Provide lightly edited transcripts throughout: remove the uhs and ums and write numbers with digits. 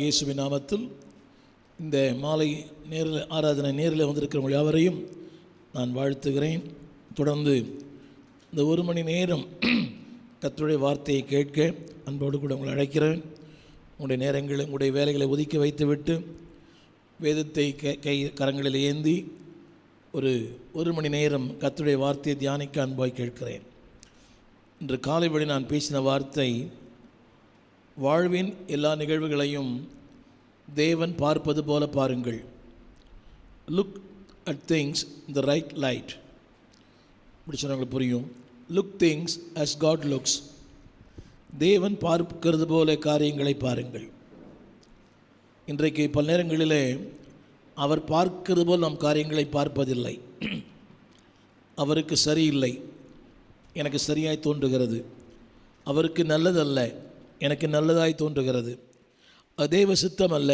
இயேசுவின் நாமத்தில் இந்த மாலை நேரில் ஆராதனை நேரில் வந்திருக்கிறவங்க யாவரையும் நான் வாழ்த்துகிறேன். தொடர்ந்து இந்த ஒரு மணி நேரம் கர்த்தருடைய வார்த்தையை கேட்க அன்போடு கூட உங்களை அழைக்கிறேன். உங்களுடைய நேரங்களை, உங்களுடைய வேலைகளை ஒதுக்கி வைத்துவிட்டு வேதத்தை கரங்களில் ஏந்தி ஒரு மணி நேரம் கர்த்தருடைய வார்த்தையை தியானிக்க அன்பாய் கேட்கிறேன். இன்று காலை வழி நான் பேசின வார்த்தை, வாழ்வின் எல்லா நிகழ்வுகளையும் தேவன் பார்ப்பது போல பாருங்கள். Look at things in the right light. இப்படி சொன்னவங்களுக்கு புரியும். Look things as God looks. தேவன் பார்க்கிறது போல காரியங்களை பாருங்கள். இன்றைக்கு பல நேரங்களிலே அவர் பார்க்கிறது போல் நாம் காரியங்களை பார்ப்பதில்லை. அவருக்கு சரியில்லை, எனக்கு சரியாய் தோன்றுகிறது. அவருக்கு நல்லதல்ல, எனக்கு நல்லதாய் தோன்றுகிறது. தேவ சித்தம் அல்ல,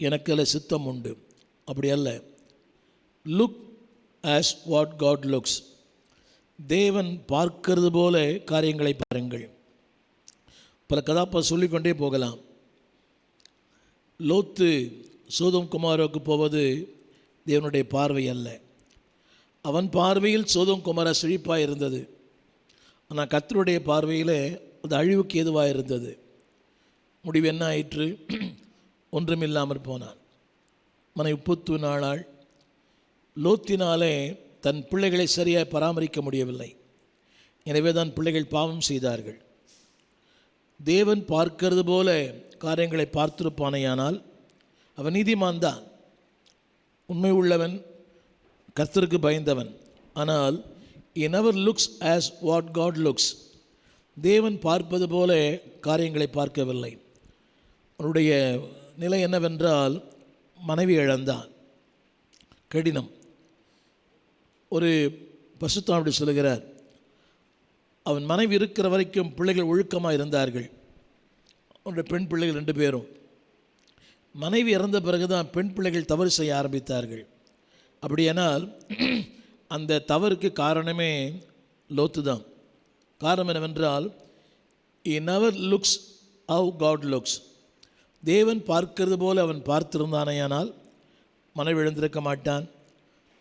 எனக்கு அல்ல சித்தம் உண்டு. அப்படி அல்ல. Look as what God looks. தேவன் பார்க்கிறது போல காரியங்களை பாருங்கள். பல கதாப்பா சொல்லிக்கொண்டே போகலாம். லோத்து சோதோம் குமாரோக்கு போவது தேவனுடைய பார்வை அல்ல. அவன் பார்வையில் சோதோம் குமாரா செழிப்பாக இருந்தது. ஆனால் கர்த்தருடைய பார்வையில் அது அழிவுக்கு ஏதுவாக இருந்தது. முடிவு என்ன ஆயிற்று? ஒன்றுமில்லாமற் போனான். மனைவி புத்து நாளாள். லோத்தினாலே தன் பிள்ளைகளை சரியாக பராமரிக்க முடியவில்லை. எனவே தான் பிள்ளைகள் பாவம் செய்தார்கள். தேவன் பார்க்கிறது போல காரியங்களை பார்த்திருப்பானேயானால் அவன் நீதிமான் தான், உண்மை உள்ளவன், கர்த்தருக்கு பயந்தவன். ஆனால் he never looks as what God looks. தேவன் பார்ப்பது போல காரியங்களை பார்க்கவில்லை. அவனுடைய நிலை என்னவென்றால், மனைவி இழந்தான். கடினம். ஒரு பசுத்தான் அப்படி சொல்லுகிறார், அவன் மனைவி இருக்கிற வரைக்கும் பிள்ளைகள் ஒழுக்கமாக இருந்தார்கள். அவனுடைய பெண் பிள்ளைகள் 2 பேரும். மனைவி இறந்த பிறகுதான் பெண் பிள்ளைகள் தவறு செய்ய ஆரம்பித்தார்கள். அப்படியானால் அந்த தவறுக்கு காரணமே லோத்து தான். காரணம் என்னவென்றால், he never looks how God looks. தேவன் பார்க்கிறது போல அவன் பார்த்திருந்தானேயானால் மனைவி இழந்திருக்க மாட்டான்.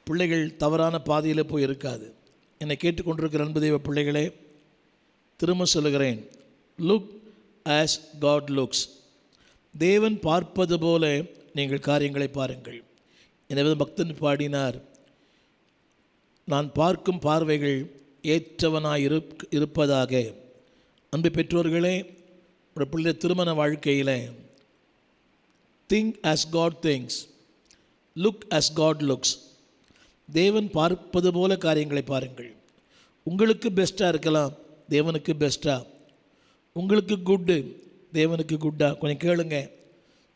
பிள்ளைகள் தவறான பாதையில் போய் இருக்காது. என்னை கேட்டுக்கொண்டிருக்கிற அன்பு தெய்வ பிள்ளைகளே, திரும்ப சொல்லுகிறேன், லுக் ஆஸ் காட் லுக்ஸ். தேவன் பார்ப்பது போல நீங்கள் காரியங்களை பாருங்கள். எனவே பக்தன் பாடினார், நான் பார்க்கும் பார்வைகள் ஏற்றவனாய் இருப்பதாக. அன்பு பெற்றோர்களே, ஒரு பிள்ளை திருமண வாழ்க்கையில் think as God thinks, look as God looks. தேவன் பார்ப்பது போல காரியங்களை பாருங்கள். உங்களுக்கு பெஸ்ட்டாக இருக்கலாம், தேவனுக்கு பெஸ்ட்டாக. உங்களுக்கு குட்டு, தேவனுக்கு குட்டா. கொஞ்சம் கேளுங்க.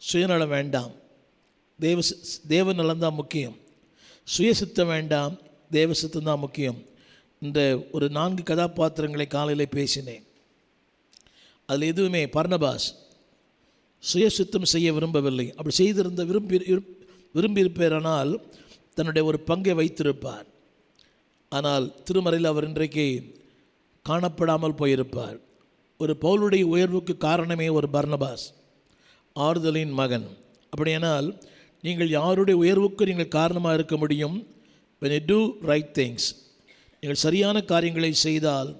சுயநலம் வேண்டாம், தேவ நலம்தான் முக்கியம். சுயசித்தம் வேண்டாம், தேவ சித்தம் தான் முக்கியம். இந்த ஒரு 4 கதாபாத்திரங்களை காலையில் பேசினேன். அதில் எதுவுமே பர்னபாஸ் சுயசித்தம் செய்ய விரும்பவில்லை. அப்படி செய்திருந்த விரும்பியிருப்பாரானால் தன்னுடைய ஒரு பங்கை வைத்திருப்பார். ஆனால் திருமறையில் அவர் இன்றைக்கு காணப்படாமல் போயிருப்பார். ஒரு பவுலுடைய உயர்வுக்கு காரணமே ஒரு பர்னபாஸ், ஆறுதலின் மகன். அப்படியானால் நீங்கள் யாருடைய உயர்வுக்கு நீங்கள் காரணமாக இருக்க முடியும்? when you do right things. நீங்கள் சரியான காரியங்களை செய்தால்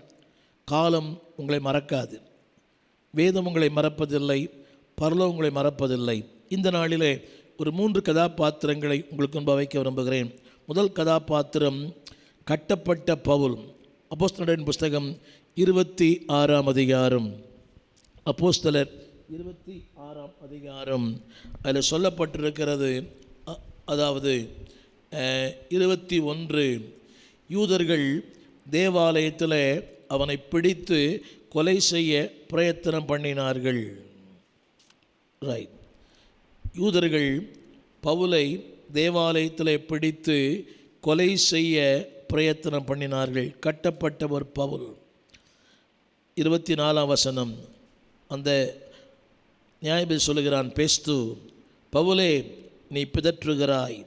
காலம் உங்களை மறக்காது. வேதம் உங்களை மறப்பதில்லை, பரலோகம் உங்களை மறப்பதில்லை. இந்த நாளிலே ஒரு 3 கதாபாத்திரங்களை உங்களுக்கு முன்பு வைக்க விரும்புகிறேன். முதல் கதாபாத்திரம் கட்டப்பட்ட பவுல். அப்போஸ்தலரின் புஸ்தகம் 26ஆம் அதிகாரம். அப்போஸ்தலர் 26ஆம் அதிகாரம். அதில் சொல்லப்பட்டிருக்கிறது, அதாவது 21, யூதர்கள் தேவாலயத்தில் அவனை பிடித்து கொலை செய்ய பிரயத்தனம் பண்ணினார்கள். ரைட். யூதர்கள் பவுலை தேவாலயத்தில் பிடித்து கொலை செய்ய பிரயத்தனம் பண்ணினார்கள். கட்டப்பட்ட ஒரு பவுல். 24ஆம் வசனம். அந்த நியாயபதி சொல்லுகிறான், பேஸ்து, பவுலே நீ பிதற்றுகிறாய்,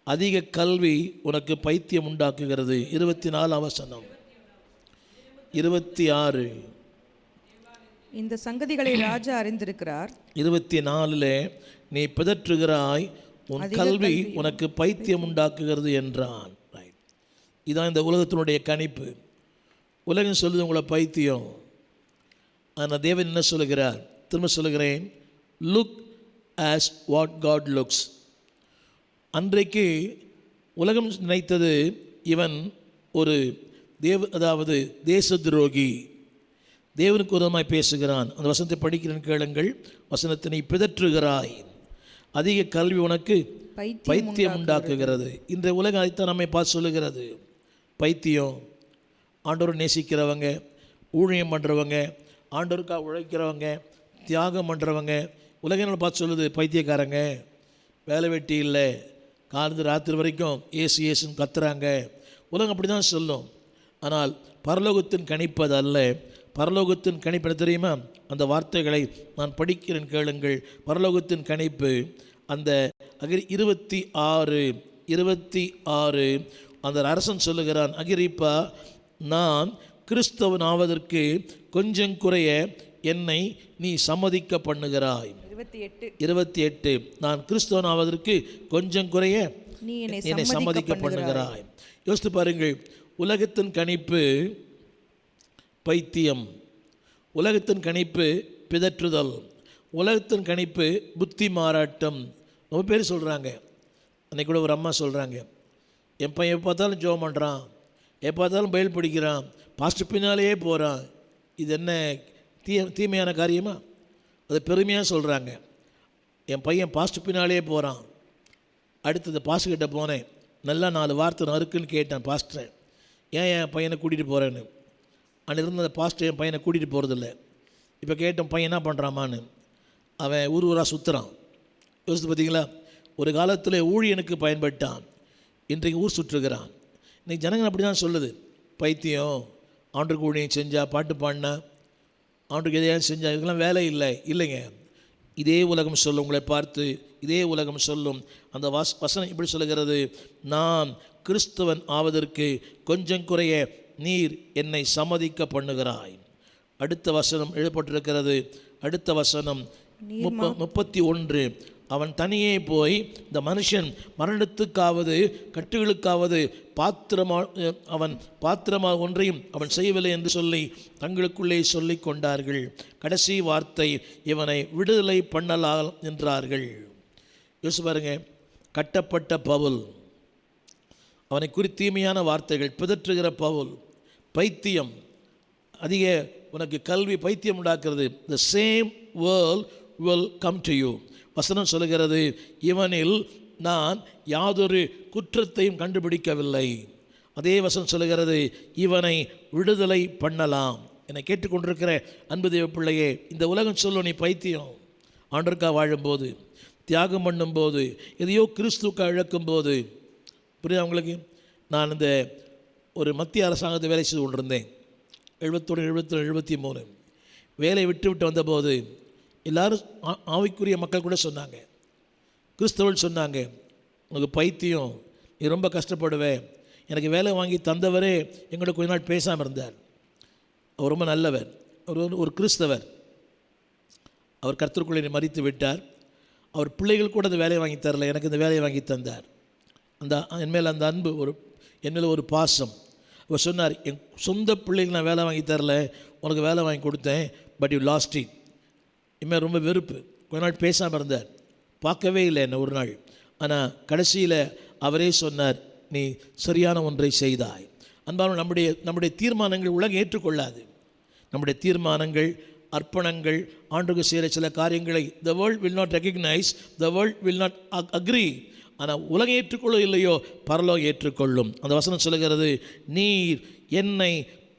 அதிக கல்வி உனக்கு பைத்தியம் உண்டாக்குகிறது. 24ஆம் வசனம். 26 இந்த சங்கதிகளை ராஜா அறிந்திருக்கிறார். 24 நீ பிதற்றுகிறாய், உன் கல்வி உனக்கு பைத்தியம் உண்டாக்குகிறது என்றான். இதான் இந்த உலகத்தினுடைய கணிப்பு. உலகம் சொல்லுது உங்களை பைத்தியம். ஆனால் தேவன் என்ன சொல்லுகிறார்? திரும்ப சொல்லுகிறேன், look as what God looks. அன்றைக்கு உலகம் நினைத்தது இவன் ஒரு அதாவது தேச துரோகி, தேவனுக்கு விரோதமாய் பேசுகிறான். அந்த வசனத்தை படிக்கிறேன் கேளுங்கள். வசனத்தை நீ பிதற்றுகிறாய், அதிக கல்வி உனக்கு பைத்தியம் உண்டாக்குகிறது. இன்றைய உலகம் அதைத்தான் நம்மை பார்த்து சொல்லுகிறது. பைத்தியம். ஆண்டவரை நேசிக்கிறவங்க, ஊழியம் பண்ணுறவங்க, ஆண்டவருக்காக உழைக்கிறவங்க, தியாகம் பண்ணுறவங்க, உலகம் பார்த்து சொல்லுது பைத்தியக்காரங்க, வேலை வெட்டி இல்லை, காலந்து ராத்திரி வரைக்கும் ஏசுன்னு கத்துறாங்க. உலகம் அப்படி தான் சொல்லும். ஆனால் பரலோகத்தின் கணிப்பது அல்ல. பரலோகத்தின் கணிப்பு என்ன தெரியுமா? அந்த வார்த்தைகளை நான் படிக்கிறேன் கேளுங்கள். பரலோகத்தின் கணிப்பு அந்த 26 அந்த அரசன் சொல்லுகிறான், அகிரிப்பா, நான் கிறிஸ்தவன் ஆவதற்கு கொஞ்சம் குறைய என்னை நீ சம்மதிக்க பண்ணுகிறாய். 28 நான் கிறிஸ்தவன் ஆவதற்கு கொஞ்சம் குறைய என்னை சம்மதிக்க பண்ணுகிறாய். யோசித்து பாருங்கள். உலகத்தின் கணிப்பு பைத்தியம், உலகத்தின் கணிப்பு பிதற்றுதல், உலகத்தின் கணிப்பு புத்தி மாறாட்டம். ரொம்ப பேர் சொல்கிறாங்க. அன்றைக்கி கூட ஒரு அம்மா சொல்கிறாங்க, என் பையன் எப்போ பார்த்தாலும் ஜெபம் பண்ணுறான், எப்போ பார்த்தாலும் பைபிள் படிக்கிறான், பாஸ்டர் பின்னாலேயே போகிறான். இது என்ன தீமையான காரியமா? அதை பெருமையாக சொல்கிறாங்க. என் பையன் பாஸ்டர் பின்னாலேயே போகிறான். அடுத்தது பாஸ்டர்கிட்ட போனேன், நல்லா 4 வார்த்தை நறுக்குன்னு கேட்டேன், பாஸ்டரை ஏன் என் பையனை கூட்டிகிட்டு போகிறேன்னு. அன்னிருந்து அந்த பாஸ்டர் என் பையனை கூட்டிகிட்டு போகிறதில்ல. இப்போ கேட்டேன், பையன் என்ன பண்ணுறாமான்னு. அவன் ஊராக சுற்றுறான். யோசித்து பார்த்தீங்களா? ஒரு காலத்தில் ஊழியனுக்கு பயன்பட்டான், இன்றைக்கு ஊர் சுற்றுகிறான். இன்றைக்கி ஜனங்கள் அப்படி தான் சொல்லுது, பைத்தியம். ஆண்டருக்கு ஊழியம் செஞ்சால், பாட்டு பாடினா, ஆண்டருக்கு எதையாவது செஞ்சால் இதுக்கெல்லாம் வேலை இல்லை. இல்லைங்க, இதே உலகம் சொல்லும், உங்களை பார்த்து இதே உலகம் சொல்லும். அந்த வசனம் இப்படி சொல்லுகிறது, நான் கிறிஸ்தவன் ஆவதற்கு கொஞ்சம் குறைய நீர் என்னை சம்மதிக்க பண்ணுகிறாய். அடுத்த வசனம் எழுதப்பட்டிருக்கிறது. அடுத்த வசனம் 31 அவன் தனியே போய் இந்த மனுஷன் மரணத்துக்காவது கட்டுகளுக்காவது அவன் பாத்திரமாக ஒன்றையும் அவன் செய்யவில்லை என்று சொல்லி தங்களுக்குள்ளே சொல்லி கொண்டார்கள். கடைசி வார்த்தை, இவனை விடுதலை பண்ணலாம் என்றார்கள். யோசிச்சு பாருங்க. கட்டப்பட்ட பவுல், அவனை குறித்து தீமையான வார்த்தைகள் பிதற்றுகிற பவுல், பைத்தியம், அதிக உனக்கு கல்வி பைத்தியம் உண்டாக்குறது. the same world will come to you. வசனம் சொல்லுகிறது, இவனில் நான் யாதொரு குற்றத்தையும் கண்டுபிடிக்கவில்லை. அதே வசனம் சொல்லுகிறது, இவனை விடுதலை பண்ணலாம். என்னை கேட்டுக்கொண்டிருக்கிற அன்பு தேவ பிள்ளையே, இந்த உலகம் சொல்லும் நீ பைத்தியம். ஆண்டவருக்காக வாழும்போது, தியாகம் பண்ணும்போது, எதையோ கிறிஸ்துவுக்காக இழக்கும்போது. புரியுதா உங்களுக்கு? நான் இந்த ஒரு மத்திய அரசாங்கத்தை வேலை செய்து கொண்டிருந்தேன். 71, 72, 73 வேலையை விட்டு வந்தபோது எல்லோரும் ஆவிக்குரிய மக்கள் கூட சொன்னாங்க, கிறிஸ்தவர்கள் சொன்னாங்க, உனக்கு பைத்தியம், நீ ரொம்ப கஷ்டப்படுவேன். எனக்கு வேலை வாங்கி தந்தவரே எங்களோட கொஞ்ச நாள் பேசாமல் இருந்தார். அவர் ரொம்ப நல்லவர், ஒரு கிறிஸ்தவர். அவர் கர்த்தருக்குள்ளே மரித்து விட்டார். அவர் பிள்ளைகள் கூட அந்த வேலையை வாங்கி தரல, எனக்கு இந்த வேலையை வாங்கி தந்தார். என்மேல் அந்த அன்பு, என்மேல் ஒரு பாசம். அவர் சொன்னார், என் சொந்த பிள்ளைகள் நான் வேலை வாங்கி தரல, உனக்கு வேலை வாங்கி கொடுத்தேன், பட் யூ லாஸ்ட் இட். இனிமேல் ரொம்ப வெறுப்பு. கொஞ்ச நாள் பேசாமல் இருந்தார், பார்க்கவே இல்லை என்ன ஒரு நாள். ஆனால் கடைசியில் அவரே சொன்னார், நீ சரியான ஒன்றை செய்தாய். அன்பான நம்முடைய தீர்மானங்கள் உலகம் ஏற்றுக்கொள்ளாது. நம்முடைய தீர்மானங்கள், அர்ப்பணங்கள், ஆண்டுக்கு செய்கிற சில காரியங்களை the world will not recognize, the world will not agree. ஆனால் உலகம் ஏற்றுக்கொள்ள இல்லையோ பரலோகம் ஏற்றுக்கொள்ளும். அந்த வசனம் சொல்லுகிறது, நீர் என்னை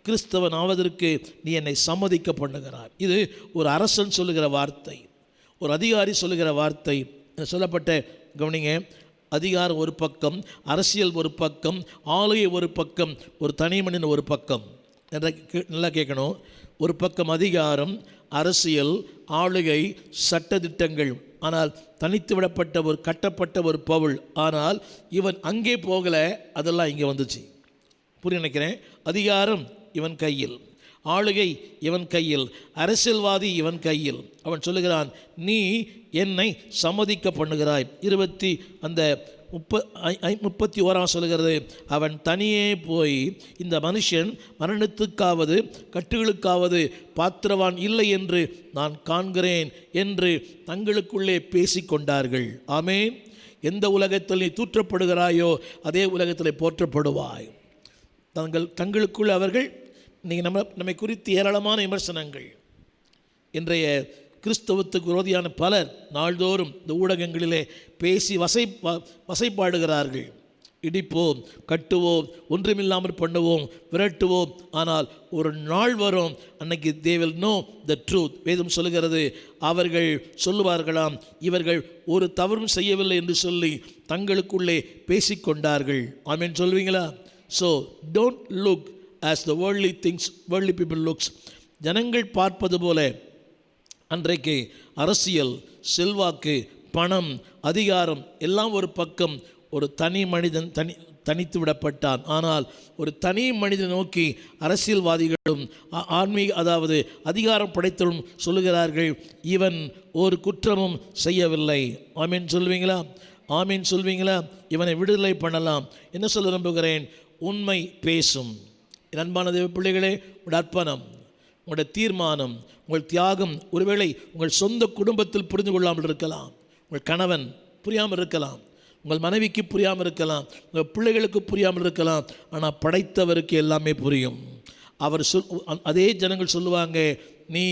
கிறிஸ்தவன் ஆவதற்கு நீ என்னை சம்மதிக்க பண்ணுகிறார். இது ஒரு அரசன் சொல்லுகிற வார்த்தை, ஒரு அதிகாரி சொல்லுகிற வார்த்தை. சொல்லப்பட்ட கவனிங்க, அதிகாரம் ஒரு பக்கம், அரசியல் ஒரு பக்கம், ஆளுகை ஒரு பக்கம், ஒரு தனி மனிதன் ஒரு பக்கம். நல்லா கேட்கணும். ஒரு பக்கம் அதிகாரம், அரசியல், ஆளுகை, சட்டதிட்டங்கள். ஆனால் தனித்து விடப்பட்ட ஒரு கட்டப்பட்ட ஒரு பவுல். ஆனால் இவன் அங்கே போகலை, அதெல்லாம் இங்கே வந்துச்சு. புரிய நினைக்கிறேன். அதிகாரம் இவன் கையில், ஆளுகை இவன் கையில், அரசியல்வாதி இவன் கையில். அவன் சொல்லுகிறான், நீ என்னை சம்மதிக்க பண்ணுகிறாய். 31 சொல்லுகிறது, அவன் தனியே போய் இந்த மனுஷன் மரணத்துக்காவது கட்டுகளுக்காவது பாத்திரவான் இல்லை என்று நான் காண்கிறேன் என்று தங்களுக்குள்ளே பேசிக்கொண்டார்கள். ஆமென். எந்த உலகத்தில் நீ தூற்றப்படுகிறாயோ அதே உலகத்தில் போற்றப்படுவாய். தங்களுக்குள் அவர்கள் இன்றைக்கி நம்மை குறித்து ஏராளமான விமர்சனங்கள். இன்றைய கிறிஸ்தவத்துக்கு விரோதியான பலர் நாள்தோறும் இந்த ஊடகங்களிலே பேசி வசைப்பாடுகிறார்கள். இடிப்போம், கட்டுவோம், ஒன்றுமில்லாமல் பண்ணுவோம், விரட்டுவோம். ஆனால் ஒரு நாள் வரும், அன்னைக்கு they will know the truth. வேதம் சொல்லுகிறது, அவர்கள் சொல்லுவார்களாம், இவர்கள் ஒரு தவறும் செய்யவில்லை என்று சொல்லி தங்களுக்குள்ளே பேசிக்கொண்டார்கள். ஆமென் சொல்வீங்களா? So don't look as the worldly people looks. ஜனங்கள் பார்ப்பது போல அன்றைக்கு அரசியல், செல்வாக்கு, பணம், அதிகாரம் எல்லாம் ஒரு பக்கம். ஒரு தனி மனிதன் தனித்து விடப்பட்டான். ஆனால் ஒரு தனி மனிதனை நோக்கி அரசியல்வாதிகளும் அதாவது அதிகாரம் படைத்தவரும் சொல்லுகிறார்கள், இவன் ஒரு குற்றமும் செய்யவில்லை. ஆமீன் சொல்வீங்களா? ஆமீன் சொல்வீங்களா? இவனை விடுதலை பண்ணலாம். என்ன சொல்ல விரும்புகிறேன்? உண்மை பேசும். அன்பான தேவ பிள்ளைகளே, உங்களுடைய அர்ப்பணம், உங்களுடைய தீர்மானம், உங்கள் தியாகம் ஒருவேளை உங்கள் சொந்த குடும்பத்தில் புரிந்து கொள்ளாமல் இருக்கலாம். உங்கள் கணவன் புரியாமல் இருக்கலாம், உங்கள் மனைவிக்கு புரியாமல் இருக்கலாம், உங்கள் பிள்ளைகளுக்கு புரியாமல் இருக்கலாம். ஆனால் படைத்தவருக்கு எல்லாமே புரியும். அவர் அதே ஜனங்கள் சொல்லுவாங்க, நீ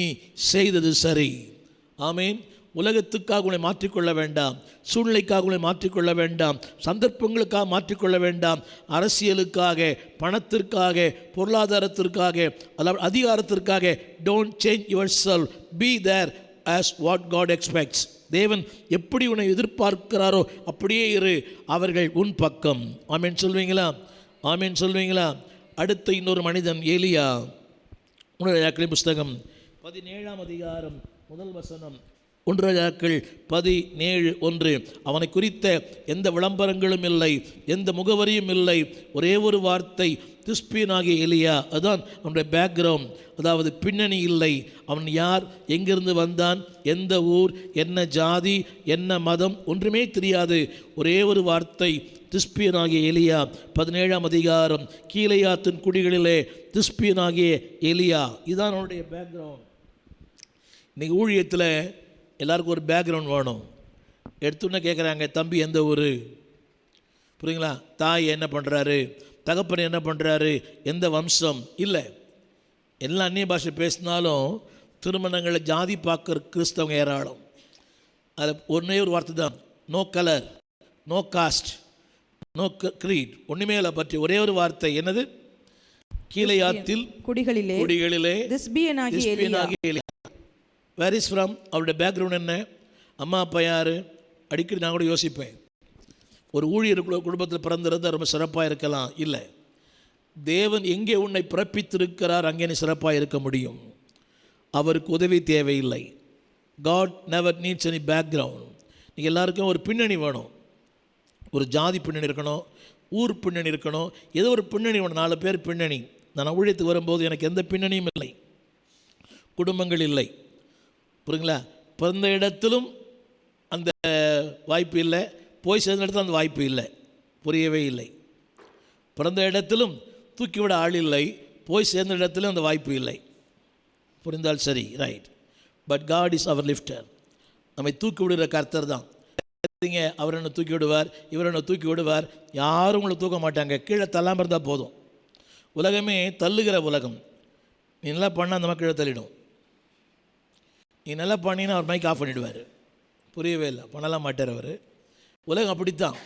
செய்தது சரி. ஆமீன். உலகத்துக்காக உங்களை மாற்றிக்கொள்ள வேண்டாம், சூழ்நிலைக்காக உங்களை மாற்றிக்கொள்ள வேண்டாம், சந்தர்ப்பங்களுக்காக மாற்றிக்கொள்ள வேண்டாம், அரசியலுக்காக, பணத்திற்காக, பொருளாதாரத்திற்காக, அதாவது அதிகாரத்திற்காக don't change yourself. Be there as what God expects. தேவன் எப்படி உன்னை எதிர்பார்க்கிறாரோ அப்படியே இரு. அவர்கள் உன் பக்கம். ஆமீன் சொல்வீங்களா? ஆமீன் சொல்வீங்களா? அடுத்த இன்னொரு மனிதன் எலியா. 1 ராஜாக்களின் புஸ்தகம் 17ஆம் அதிகாரம் 1 வசனம். 1 ராஜாக்கள் 17:1. அவனை குறித்த எந்த விளம்பரங்களும் இல்லை, எந்த முகவரியும் இல்லை. ஒரே ஒரு வார்த்தை, திஸ்பியனாகிய எலியா. அதுதான் அவனுடைய பேக்ரவுண்ட், அதாவது பின்னணி இல்லை. அவன் யார், எங்கிருந்து வந்தான், எந்த ஊர், என்ன ஜாதி, என்ன மதம், ஒன்றுமே தெரியாது. ஒரே ஒரு வார்த்தை, திஸ்பியனாகிய எலியா. 17ஆம் அதிகாரம். கீலேயாத்தின் குடிகளிலே திஸ்பியனாகிய எலியா. இதுதான் அவனுடைய பேக்ரவுண்ட். இன்றைக்கி ஊழியத்தில் எல்லாருக்கும் ஒரு பேக்ரவுண்ட் வேணும். எடுத்துன்னு கேட்குறாங்க, தம்பி எந்த ஊர், புரியுங்களா? தாய் என்ன பண்ணுறாரு, தகப்பன் என்ன பண்ணுறாரு, எந்த வம்சம் இல்லை. எல்லா அந்நிய பாஷை பேசினாலும் திருமணங்களை ஜாதி பார்க்குற கிறிஸ்தவங்க ஏராளம். அதில் ஒன்றே ஒரு வார்த்தை தான், no colour, no caste, no creed, ஒன்றுமே இல்லை. பற்றி ஒரே ஒரு வார்த்தை, என்னது? கீலேயாத்தில் குடிகளிலே திஸ்பியனாகிய எலியா. Where is from? அவருடைய பேக்ரவுண்ட் என்ன, அம்மா அப்பா யார்? அடிக்கடி நான் கூட யோசிப்பேன், ஒரு ஊழியர் குடும்பத்தில் பிறந்திருந்தால் ரொம்ப சிறப்பாக இருக்கலாம். இல்லை, தேவன் எங்கே உன்னை பிறப்பித்திருக்கிறார் அங்கே நீ சிறப்பாக இருக்க முடியும். அவருக்கு உதவி தேவையில்லை. God never needs any background. நீங்கள் எல்லாருக்கும் ஒரு பின்னணி வேணும். ஒரு ஜாதி பின்னணி இருக்கணும், ஊர் பின்னணி இருக்கணும், ஏதோ ஒரு பின்னணி வேணும். 4 பேர் பின்னணி. நான் ஊழியத்துக்கு வரும்போது எனக்கு எந்த பின்னணியும் இல்லை, குடும்பங்கள் இல்லை, புரியுங்களா? பிறந்த இடத்திலும் அந்த வாய்ப்பு இல்லை, போய் சேர்ந்த இடத்துல அந்த வாய்ப்பு இல்லை, புரியவே இல்லை. பிறந்த இடத்திலும் தூக்கிவிட ஆள் இல்லை, போய் சேர்ந்த இடத்திலும் அந்த வாய்ப்பு இல்லை. புரிந்தால் சரி, right. But God is our lifter. நம்மை தூக்கி விடுகிற கர்த்தர் தான். அவர் என்ன தூக்கி விடுவார், இவர் என்ன தூக்கி விடுவார், யாரும் உங்களை தூக்க மாட்டாங்க. கீழே தள்ளாமல் இருந்தால் போதும். உலகமே தள்ளுகிற உலகம். நீ நல்லா பண்ணால் அந்த கீழே தள்ளிடும். நீ நல்லா பண்ணினா அவர் மைக் ஆஃப் பண்ணிவிடுவார். புரியவே இல்லை, பண்ணலாம் மாட்டார் அவர். உலகம் அப்படித்தான்.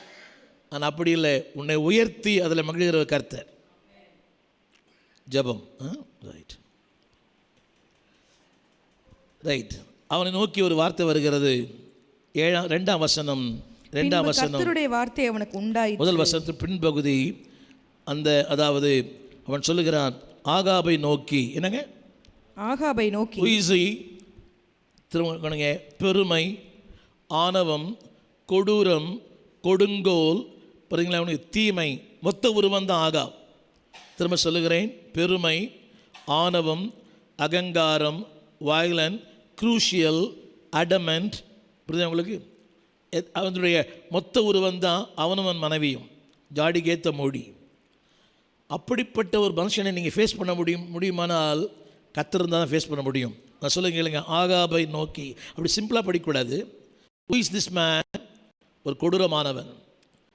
ஆனால் அப்படி இல்லை, உன்னை உயர்த்தி அதில் மகிழ்கிற கர்த்தர். ஜெபம். Right right. அவனை நோக்கி ஒரு வார்த்தை வருகிறது. 2ஆம் வசனம். 2ஆம் வசனம் கர்த்தருடைய வார்த்தை அவனுக்கு உண்டாயிற்று. முதல் வசனத்தின் பின்பகுதி. அந்த அதாவது அவன் சொல்லுகிறான், ஆகாபை நோக்கி. என்னங்க? ஆகாபை நோக்கி. திருமணங்க, பெருமை, ஆணவம், கொடூரம், கொடுங்கோல், பாருங்களா, அவனுக்கு தீமை, மொத்த உருவம் தான் ஆகாப். திரும்ப சொல்லுகிறேன், பெருமை, ஆணவம், அகங்காரம், வயலன், க்ரூஷியல், அடமெண்ட். புரியுதா உங்களுக்கு? அவனுடைய மொத்த உருவம் தான் அவனும் அவன் மனைவியும், ஜாடிகேத்த மோடி. அப்படிப்பட்ட ஒரு மனுஷனை நீங்கள் ஃபேஸ் பண்ண முடியுமானால் கத்திருந்தால் தான் ஃபேஸ் பண்ண முடியும். நான் சொல்லுங்க கேளுங்க, ஆகாபை நோக்கி. அப்படி சிம்பிளாக படிக்கக்கூடாது. Who is this man? ஒரு கொடூரமானவன்,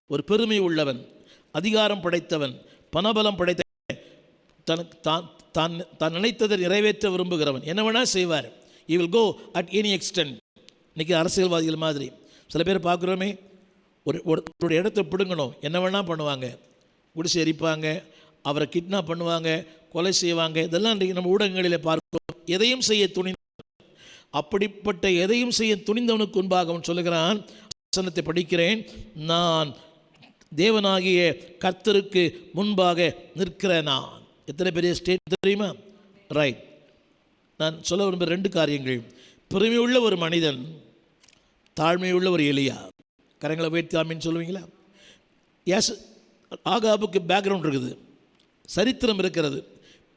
ஒரு பெருமை உள்ளவன், அதிகாரம் படைத்தவன், பணபலம் படைத்தவன், தான் நினைத்ததை நிறைவேற்ற விரும்புகிறவன். என்ன வேணால் செய்வார். he will go at any extent. இன்றைக்கி அரசியல்வாதிகள் மாதிரி சில பேர் பார்க்குறோமே, ஒரு இடத்த பிடுங்கணும், என்ன வேணால் பண்ணுவாங்க. குடிசை எரிப்பாங்க, அவரை கிட்னாப் பண்ணுவாங்க, கொலை செய்வாங்க. இதெல்லாம் இன்றைக்கி நம்ம ஊடகங்களில் பார்க்கிறோம். எதையும் செய்ய அப்படிப்பட்ட எதையும் செய்ய துணிந்தவனுக்கு முன்பாக அவன் சொல்லுகிறான். வசனத்தை படிக்கிறேன். நான் தேவனாகிய கர்த்தருக்கு முன்பாக நிற்கிறேன். நான் எத்தனை பெரிய ஸ்டேட் தெரியுமா? ரைட். நான் சொல்ல விரும்புகிற 2 காரியங்கள். பெருமையுள்ள ஒரு மனிதன், தாழ்மையுள்ள ஒரு எலியா. கரங்களை உயர்த்தி ஆமீன் சொல்லுவீங்களா? எஸ், ஆகாபுக்கு பேக்ரவுண்ட் இருக்குது, சரித்திரம் இருக்கிறது,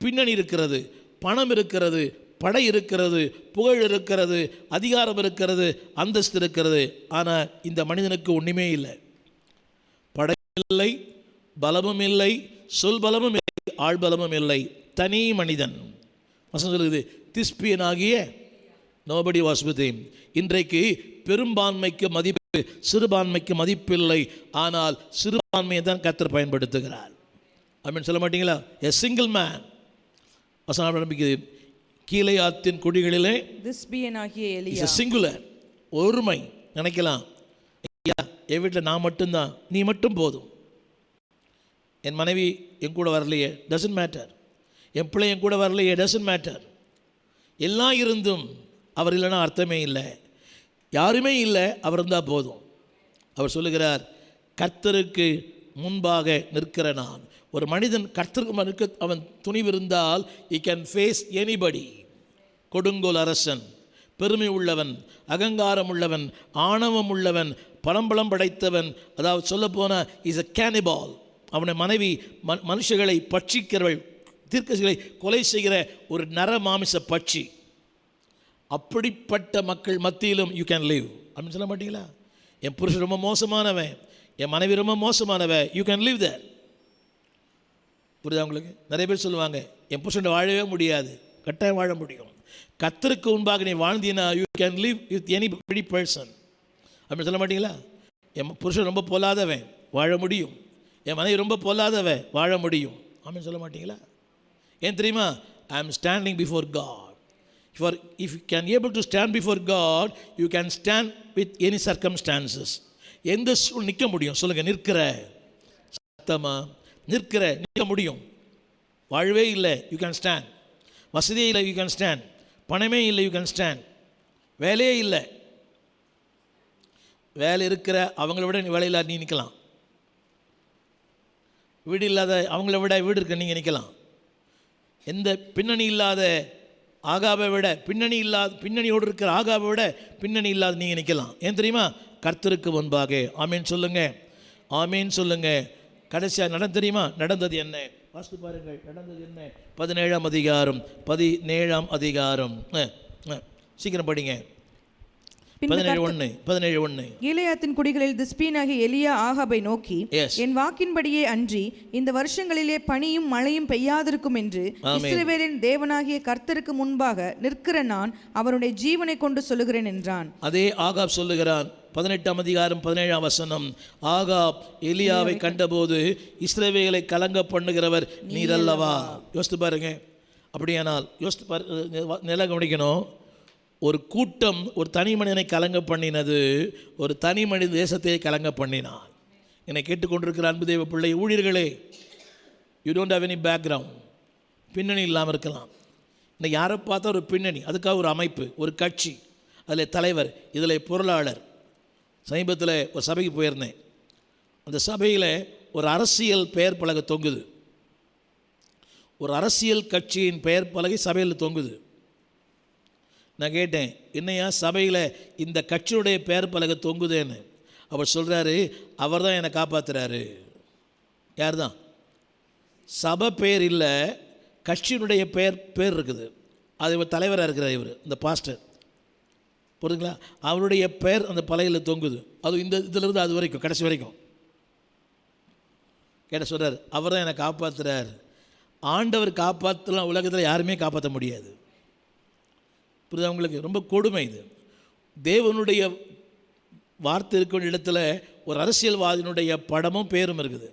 பின்னணி இருக்கிறது, பணம் இருக்கிறது, படை இருக்கிறது, புகழ் இருக்கிறது, அதிகாரம் இருக்கிறது, அந்தஸ்து இருக்கிறது. ஆனால் இந்த மனிதனுக்கு ஒன்றுமே இல்லை. படை இல்லை, பலமும் இல்லை, சொல் பலமும் இல்லை, ஆள் பலமும் இல்லை. தனி மனிதன். வசனம் சொல்லுது, திஸ்பியனாகிய நோபடி வாஸ் வித் ஹிம். இன்றைக்கு பெரும்பான்மைக்கு மதிப்பு, சிறுபான்மைக்கு மதிப்பில்லை. ஆனால் சிறுபான்மையை தான் கர்த்தர் பயன்படுத்துகிறார். ஆமென் சொல்ல மாட்டீங்களா? A single man. வசனம் ஆரம்பிக்குது, கீலேயாத்தின் குடிகளிலே திஸ்பியனாகிய எலியா. சிங்குலர், ஒருமை. நினைக்கலாம், ஐயா என் வீட்டில் நான் மட்டும்தான், நீ மட்டும் போதும், என் மனைவி என் கூட வரலையே, டசன்ட் மேட்டர், என் பிள்ளை என் கூட வரலையே, டசன்ட் மேட்டர். எல்லாம் இருந்தும் அவர் இல்லைன்னா அர்த்தமே இல்லை. யாருமே இல்லை, அவர் இருந்தால் போதும். அவர் சொல்லுகிறார், கர்த்தருக்கு முன்பாக நிற்கிற நான். ஒரு மனிதன் கர்த்தருக்கு நிற்க அவன் துணிவிருந்தால் he can face anybody. கொடுங்கோல் அரசன், பெருமை உள்ளவன், அகங்காரம் உள்ளவன், ஆணவம் உள்ளவன், பழம்பலம் படைத்தவன். அதாவது சொல்லப்போனால் இஸ் a cannibal. அவனை மனைவி மனுஷர்களை பட்சிக்கிறவள், தீர்க்கதரிசிகளை கொலை செய்கிற ஒரு நர மாமிச பட்சி. அப்படிப்பட்ட மக்கள் மத்தியிலும் யூ கேன் லிவ். அப்படின்னு சொல்ல மாட்டீங்களா? என் புருஷன் ரொம்ப மோசமானவன், என் மனைவி ரொம்ப மோசமானவன், யூ கேன் லிவ் தேர். புரியுதா உங்களுக்கு? நிறைய பேர் சொல்லுவாங்க, என் புருஷன் வாழவே முடியாது. கட்டாயம் வாழ முடியும். கர்த்தருக்கு முன்பாக நீ வாழ்ந்தீனா you can live with any person. அப்படின்னு சொல்ல மாட்டீங்களா? என் புருஷன் ரொம்ப பொல்லாதவன், வாழ முடியும். என் மனைவி ரொம்ப பொல்லாதவன், வாழ முடியும். அப்படின்னு சொல்ல மாட்டீங்களா? ஏன் தெரியுமா? I am standing before God. If you can able to stand before God, you can stand with any circumstances. எந்த சூழ் நிற்க முடியும்? சொல்லுங்கள், நிற்கிற சத்தமா நிற்க முடியும். வாழ்வே இல்லை, யூ கேன் ஸ்டாண்ட். வசதியே இல்லை, யூ கேன் ஸ்டாண்ட். பணமே இல்லை, யூ கேன் ஸ்டாண்ட். வேலையே இல்லை, வேலை இருக்கிற அவங்கள விட வேலை இல்லாத நீ நிற்கலாம். வீடு இல்லாத அவங்கள விட வீடு இருக்க நீங்கள் நிற்கலாம். எந்த பின்னணி இல்லாத ஆகாபை விட பின்னணியோடு இருக்கிற ஆகாபை விட பின்னணி இல்லாத நீங்கள் நிற்கலாம். ஏன் தெரியுமா? கர்த்தருக்கு முன்பாக. ஆமீன் சொல்லுங்க, ஆமீன் சொல்லுங்க. கடைசியாக நடந்து தெரியுமா? நடந்தது என்ன? வாசித்து பாருங்கள். நடந்தது என்ன? 17ஆம் அதிகாரம், 17ஆம் அதிகாரம். சீக்கிரம் படிங்க. 17:1. கீலேயாத்தின் குடிகளில் திஸ்பியனாகிய எலியா ஆகாபை நோக்கி, என் வாக்கின்படியே அன்றி இந்த வருஷங்களிலே பனியும் மழையும் பெய்யாதிருக்கும் என்று இஸ்ரவேலின் தேவனாகிய கர்த்தருக்கு முன்பாக நிற்கிற நான் அவருடைய ஜீவனை கொண்டு சொல்லுகிறேன் என்றான். அதே ஆகாப் சொல்லுகிறான். 18ஆம் அதிகாரம் 17ஆம் வசனம். ஆகாப் எலியாவை கண்டபோது இஸ்ரவேலை கலங்க பண்ணுகிறவர் நீர் அல்லவா. யோசித்து பாருங்க. அப்படியானால் யோசித்து நில கவனிக்கணும். ஒரு கூட்டம் ஒரு தனி மனிதனை கலங்க பண்ணினது, ஒரு தனி மனித தேசத்தை கலங்க பண்ணினான். என்னை கேட்டுக்கொண்டிருக்கிற அன்பு தேவ பிள்ளை ஊழியர்களே, you don't have any background. பின்னணி இல்லாமல் இருக்கலாம். இன்னைக்கு யாரை பார்த்தா ஒரு பின்னணி, அதுக்காக ஒரு அமைப்பு, ஒரு கட்சி, அதில் தலைவர், இதில் பொருளாளர். சமீபத்தில் ஒரு சபைக்கு போயிருந்தேன். அந்த சபையில் ஒரு அரசியல் பெயர் பலகை தொங்குது. ஒரு அரசியல் கட்சியின் பெயர் பலகை சபையில் தொங்குது. நான் கேட்டேன், என்னையா சபையில் இந்த கட்சியுடைய பெயர் பலகை தொங்குதேன்னு. அவர் சொல்கிறாரு, அவர் தான் என்னை காப்பாற்றுறாரு. யார் தான்? சபை பெயர் இல்லை, கட்சியினுடைய பேர் இருக்குது. அது இவர் தலைவராக இருக்கிறார், இவர் இந்த பாஸ்டர், புரியுதுங்களா? அவருடைய பெயர் அந்த பலகையில் தொங்குது. அது இந்த இதிலிருந்து அது வரைக்கும் கடைசி வரைக்கும் கேட்ட சொல்கிறார், அவர் தான் என்னை காப்பாற்றுறார். ஆண்டவர் காப்பாற்றலாம், உலகத்தில் யாருமே காப்பாற்ற முடியாது. புரியுதா உங்களுக்கு? ரொம்ப கொடுமை இது. தேவனுடைய வார்த்தை இருக்கிற இடத்துல ஒரு அரசியல்வாதியினுடைய படமும் பேரும் இருக்குது.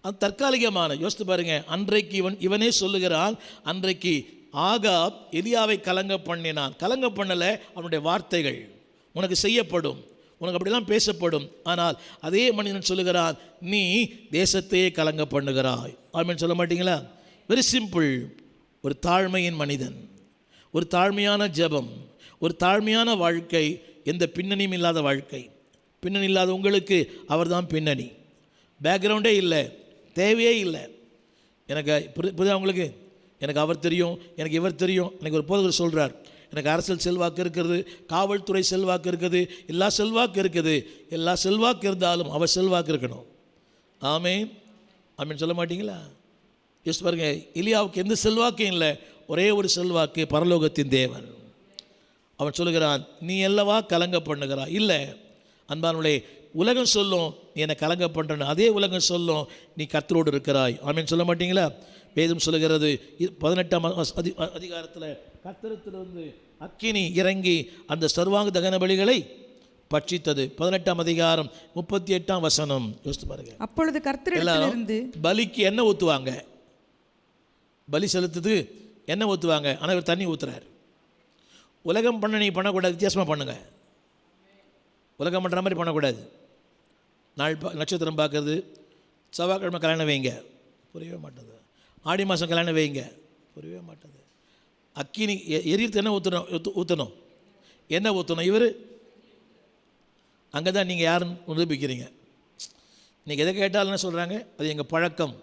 அது தற்காலிகமான. யோசித்து பாருங்க, அன்றைக்கு இவனே சொல்லுகிறான், அன்றைக்கு ஆகாப் எலியாவை கலங்க பண்ணினான். கலங்க பண்ணலை, அவனுடைய வார்த்தைகள் உனக்கு செய்யப்படும், உனக்கு அப்படிலாம் பேசப்படும். ஆனால் அதே மனிதன் சொல்லுகிறான், நீ தேசத்தையே கலங்க பண்ணுகிறாய். ஆமென் சொல்ல மாட்டீங்களா? Very simple. ஒரு தாழ்மையின் மனிதன், ஒரு தாழ்மையான ஜெபம், ஒரு தாழ்மையான வாழ்க்கை, எந்த பின்னணியும் இல்லாத வாழ்க்கை. பின்னணி இல்லாத உங்களுக்கு அவர் தான் பின்னணி. பேக்ரவுண்டே இல்லை, தேவையே இல்லை. எனக்கு புரியுதா உங்களுக்கு? எனக்கு அவர் தெரியும், எனக்கு இவர் தெரியும். எனக்கு ஒரு போதகர் சொல்கிறார், எனக்கு அரசியல் செல்வாக்கு இருக்கிறது, காவல்துறை செல்வாக்கு இருக்குது, எல்லா செல்வாக்கு இருக்குது. எல்லா செல்வாக்கு இருந்தாலும் அவர் செல்வாக்கு இருக்கணும். ஆமென் ஆமென் சொல்ல மாட்டீங்களா? யோசிச்சு பாருங்க, எலியாவுக்கு எந்த செல்வாக்கும் இல்லை, ஒரே ஒரு செல்வாக்கு, பரலோகத்தின் தேவன். அவன் சொல்லுகிறான், நீ அல்லவா கலங்க பண்ணுகிறாய். இல்லை அன்பானுடைய உலகம் சொல்லும் நீ என்னை கலங்க பண்ணுறன்னு, அதே உலகம் சொல்லும் நீ கர்த்தரோடு இருக்கிறாய். ஆமென் சொல்ல மாட்டீங்களா? வேதம் சொல்லுகிறது 18ஆம் அதிகாரத்தில், கர்த்தரிடத்திலிருந்து அக்கினி இறங்கி அந்த சர்வாங்க தகன பலிகளை பட்சித்தது. 18ஆம் அதிகாரம் 38ஆம் வசனம். யோசித்து பாருங்க. அப்பொழுது கர்த்தரிடத்திலிருந்து பலிக்கு எண்ணெய் ஊற்றுவாங்க, பலி செலுத்துது எண்ணெய் ஊற்றுவாங்க, ஆனால் இவர் தண்ணி ஊற்றுறார். உலகம் பண்ண நீ பண்ணக்கூடாது, வித்தியாசமாக பண்ணுங்க. உலகம் பண்ணுற மாதிரி பண்ணக்கூடாது. நட்சத்திரம் பார்க்குறது, செவ்வாய்க்கிழமை கல்யாணம் வைங்க, புரியவே மாட்டேது. ஆடி மாதம் கல்யாணம் வைங்க, புரியவே மாட்டேது. அக்கினி எரியத்து என்ன ஊற்றணும், என்ன ஊற்றணும். இவர் அங்கே தான் நீங்கள் யாருன்னு நிரூபிக்கிறீங்க. இன்றைக்கி எதை கேட்டாலும் என்ன சொல்கிறாங்க, அது எங்கள் பழக்கம்,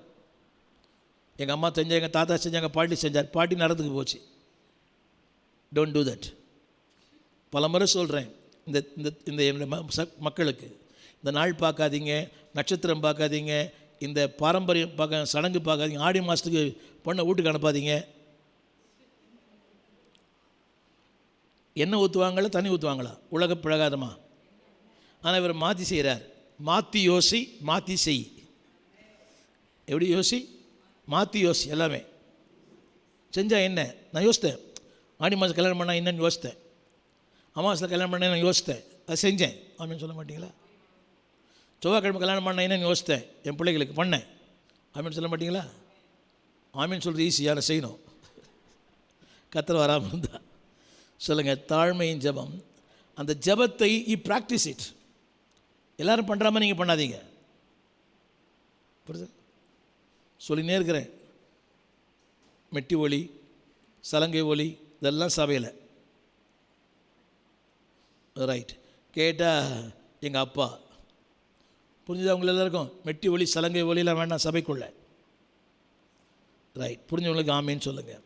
எங்கள் அம்மா செஞ்சாங்க, எங்கள் தாத்தா செஞ்சாங்க, பாட்டி செஞ்சார், பாட்டி நடந்துக்கு போச்சு. Don't do that. பல முறை சொல்கிறேன் இந்த இந்த இந்த மக்களுக்கு, இந்த நாள் பார்க்காதீங்க, நட்சத்திரம் பார்க்காதீங்க, இந்த பாரம்பரியம் பார்க்க சடங்கு பார்க்காதீங்க, ஆடி மாதத்துக்கு பொண்ணை வீட்டுக்கு அனுப்பாதீங்க. எண்ணெய் ஊற்றுவாங்களா தண்ணி ஊற்றுவாங்களா? உலக பிரகாரமா? ஆனால் இவர் மாற்றி செய்கிறார். மாற்றி யோசி, மாற்றி செய். எப்படி யோசி, மாற்றி யோசி. எல்லாமே செஞ்சால் என்ன? நான் யோசித்தேன், ஆடி மாதம் கல்யாணம் பண்ணால் என்னன்னு யோசித்தேன், அமாவாசையில் கல்யாணம் பண்ண நான் யோசித்தேன், அது செஞ்சேன். ஆமென் சொல்ல மாட்டீங்களா? செவ்வாய்க்கிழமை கல்யாணம் பண்ண என்னன்னு யோசித்தேன், என் பிள்ளைகளுக்கு பண்ணேன். ஆமென் சொல்ல மாட்டீங்களா? ஆமென் சொல்கிறது ஈஸியான செய்யணும், கத்தர் வராமல் இருந்தா. சொல்லுங்கள், தாழ்மையின் ஜெபம். அந்த ஜெபத்தை ப்ராக்டிஸ் இட். எல்லோரும் பண்ணுறாம நீங்கள் பண்ணாதீங்க. புரியுது? சொல்லினே இருக்கிறேன், மெட்டி ஒலி, சலங்கை ஒலி, இதெல்லாம் சபையில் ரைட். கேட்டால் எங்கள் அப்பா, புரிஞ்சுதா உங்களை எல்லாருக்கும்? மெட்டி ஒலி சலங்கை ஒலியெலாம் வேண்டாம் சபைக்குள்ளே. ரைட், புரிஞ்சவங்களுக்கு ஆமேன்னு சொல்லுங்கள்.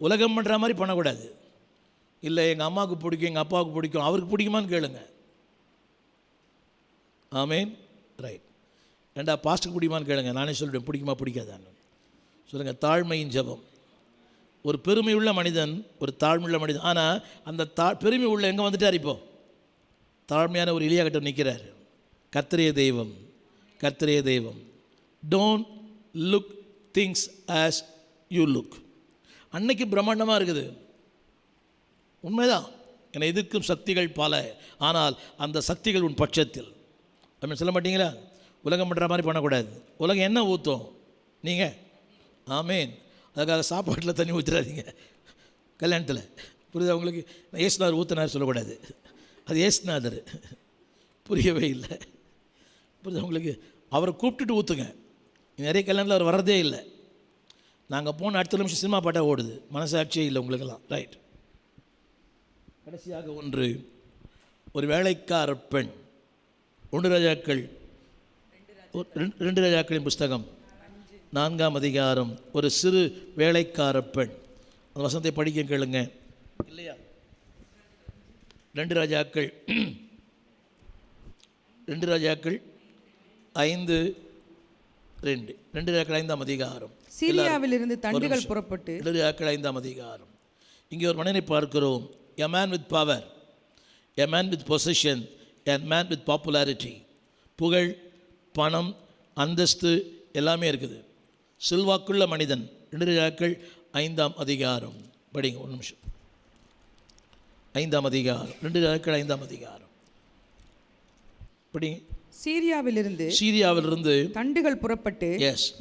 உலகம் பண்ணுற மாதிரி பண்ணக்கூடாது. இல்லை எங்கள் அம்மாவுக்கு பிடிக்கும், எங்கள் அப்பாவுக்கு பிடிக்கும், அவருக்கு பிடிக்குமான்னு கேளுங்க. ஆமேன். ரைட். ஏண்டா பாஸ்டருக்கு பிடிக்குமான்னு கேளுங்க, நானே சொல்லிவிடுவேன் பிடிக்குமா பிடிக்காதான்னு. சொல்லுங்கள், தாழ்மையின் ஜெபம். ஒரு பெருமை உள்ள மனிதன், ஒரு தாழ்மையுள்ள மனிதன். ஆனால் அந்த பெருமை உள்ள எங்கே வந்துட்டார்? இப்போது தாழ்மையான ஒரு எலியா கிட்ட நிற்கிறார். கர்த்தரே தெய்வம், கர்த்தரே தெய்வம். Don't look things as you look. அன்னைக்கு பிரம்மாண்டமாக இருக்குது, உண்மைதான். என்னை எதிர்க்கும் சக்திகள் பல, ஆனால் அந்த சக்திகள் உன் பட்சத்தில். அப்படி சொல்ல மாட்டீங்களா? உலகம் பண்ணுற மாதிரி பண்ணக்கூடாது. உலகம் என்ன ஊற்றும் நீங்கள்? ஆமேன். அதுக்காக சாப்பாட்டில் தண்ணி ஊற்றுறாதீங்க கல்யாணத்தில். புரியுதா உங்களுக்கு? ஏசுநாதர் ஊற்றினார் சொல்லக்கூடாது, அது ஏசுநாதர். புரியவே இல்லை. புரியுதா உங்களுக்கு? அவரை கூப்பிட்டுட்டு ஊற்றுங்க. நிறைய கல்யாணத்தில் அவர் வர்றதே இல்லை. நாங்கள் போன அடுத்த நிமிஷம் சினிமா பாட்டாக ஓடுது, மனசாட்சியே இல்லை உங்களுக்கெல்லாம். ரைட். கடைசியாக ஒன்று, ஒரு வேலைக்கார பெண். 1 ராஜாக்கள் 2 ராஜாக்களின் புஸ்தகம் 4ஆம் அதிகாரம். ஒரு சிறு வேலைக்கார பெண். அந்த வசனத்தை படிக்க கேளுங்க. இல்லையா? 2 ராஜாக்கள் 5 5 5 2 ராஜாக்கள் 5ஆம் அதிகாரம். சீரியாவிலிருந்து தண்டுகள் புறப்பட்டு 2 ராஜாக்கள் 5ஆம் அதிகாரம். இங்கே ஒரு மனிதனை பார்க்கிறோம். a man with power, a man with possession, a man with popularity. புகழ், பணம், அந்தஸ்து எல்லாமே இருக்குது. செல்வாக்குள்ள மனிதன். 2 ராஜாக்கள் 5ஆம் அதிகாரம் படிங்க. ஒரு நிமிஷம். 5ஆம் அதிகாரம், 2 ராஜாக்கள் 5ஆம் அதிகாரம் படிங்க. சீரியாவிலிருந்து தண்டுகள் புறப்பட்டு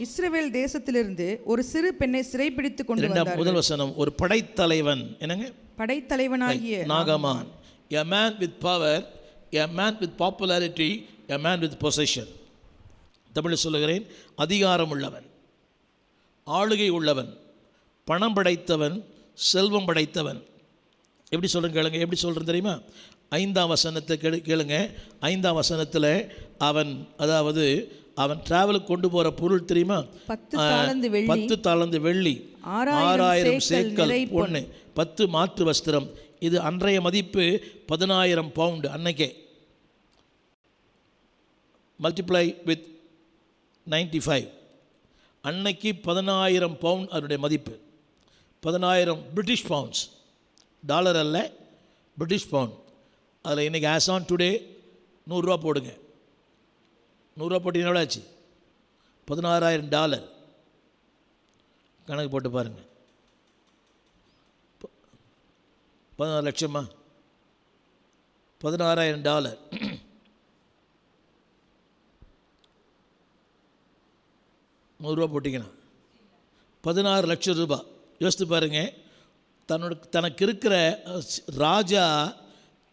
இஸ்ரவேல் தேசத்திலிருந்து ஒரு சிறு பெண்ணை சிறைபிடித்துக் கொண்டு வந்தார்கள். முதல் வசனம், ஒரு படைத்தலைவன். என்னங்க? படைத்தலைவனாகிய நாகமான். a man with power, a man with popularity, a man with possession. தமிழில் சொல்லுகிறேன், அதிகாரம் உள்ளவன், ஆளுகை உள்ளவன், பணம் படைத்தவன், செல்வம் படைத்தவன். எப்படி சொல்கிறேன் கேளுங்க. எப்படி சொல்கிறேன் தெரியுமா? 5ஆம் வசனத்தை கேளுங்க. 5ஆம் வசனத்தில் அவன் டிராவலுக்கு கொண்டு போகிற பொருள் தெரியுமா? 10 தாலந்து வெள்ளி, 6000 சேக்கல் பொண்ணு, 10 மாற்று வஸ்திரம். இது அன்றைய மதிப்பு 10000 பவுண்டு. அன்னைக்கே மல்டிப்ளை வித் 95. அன்னைக்கு 10000 பவுண்ட் அதனுடைய மதிப்பு. 10000 பிரிட்டிஷ் பவுண்ட்ஸ், டாலர் அல்ல, பிரிட்டிஷ் பவுண்ட். அதில் இன்றைக்கி ஆஸ் ஆன் டுடே 100 ரூபா போடுங்க. 100 ரூபா போட்டிங்கன்னா எவ்வளோ ஆச்சு? $16000. கணக்கு போட்டு பாருங்கள். 16 லட்சமா? $16000. 100 ரூபா போட்டிங்கன்னா 16 லட்சம் ரூபாய். யோசித்து பாருங்கள். தனக்கு இருக்கிற ராஜா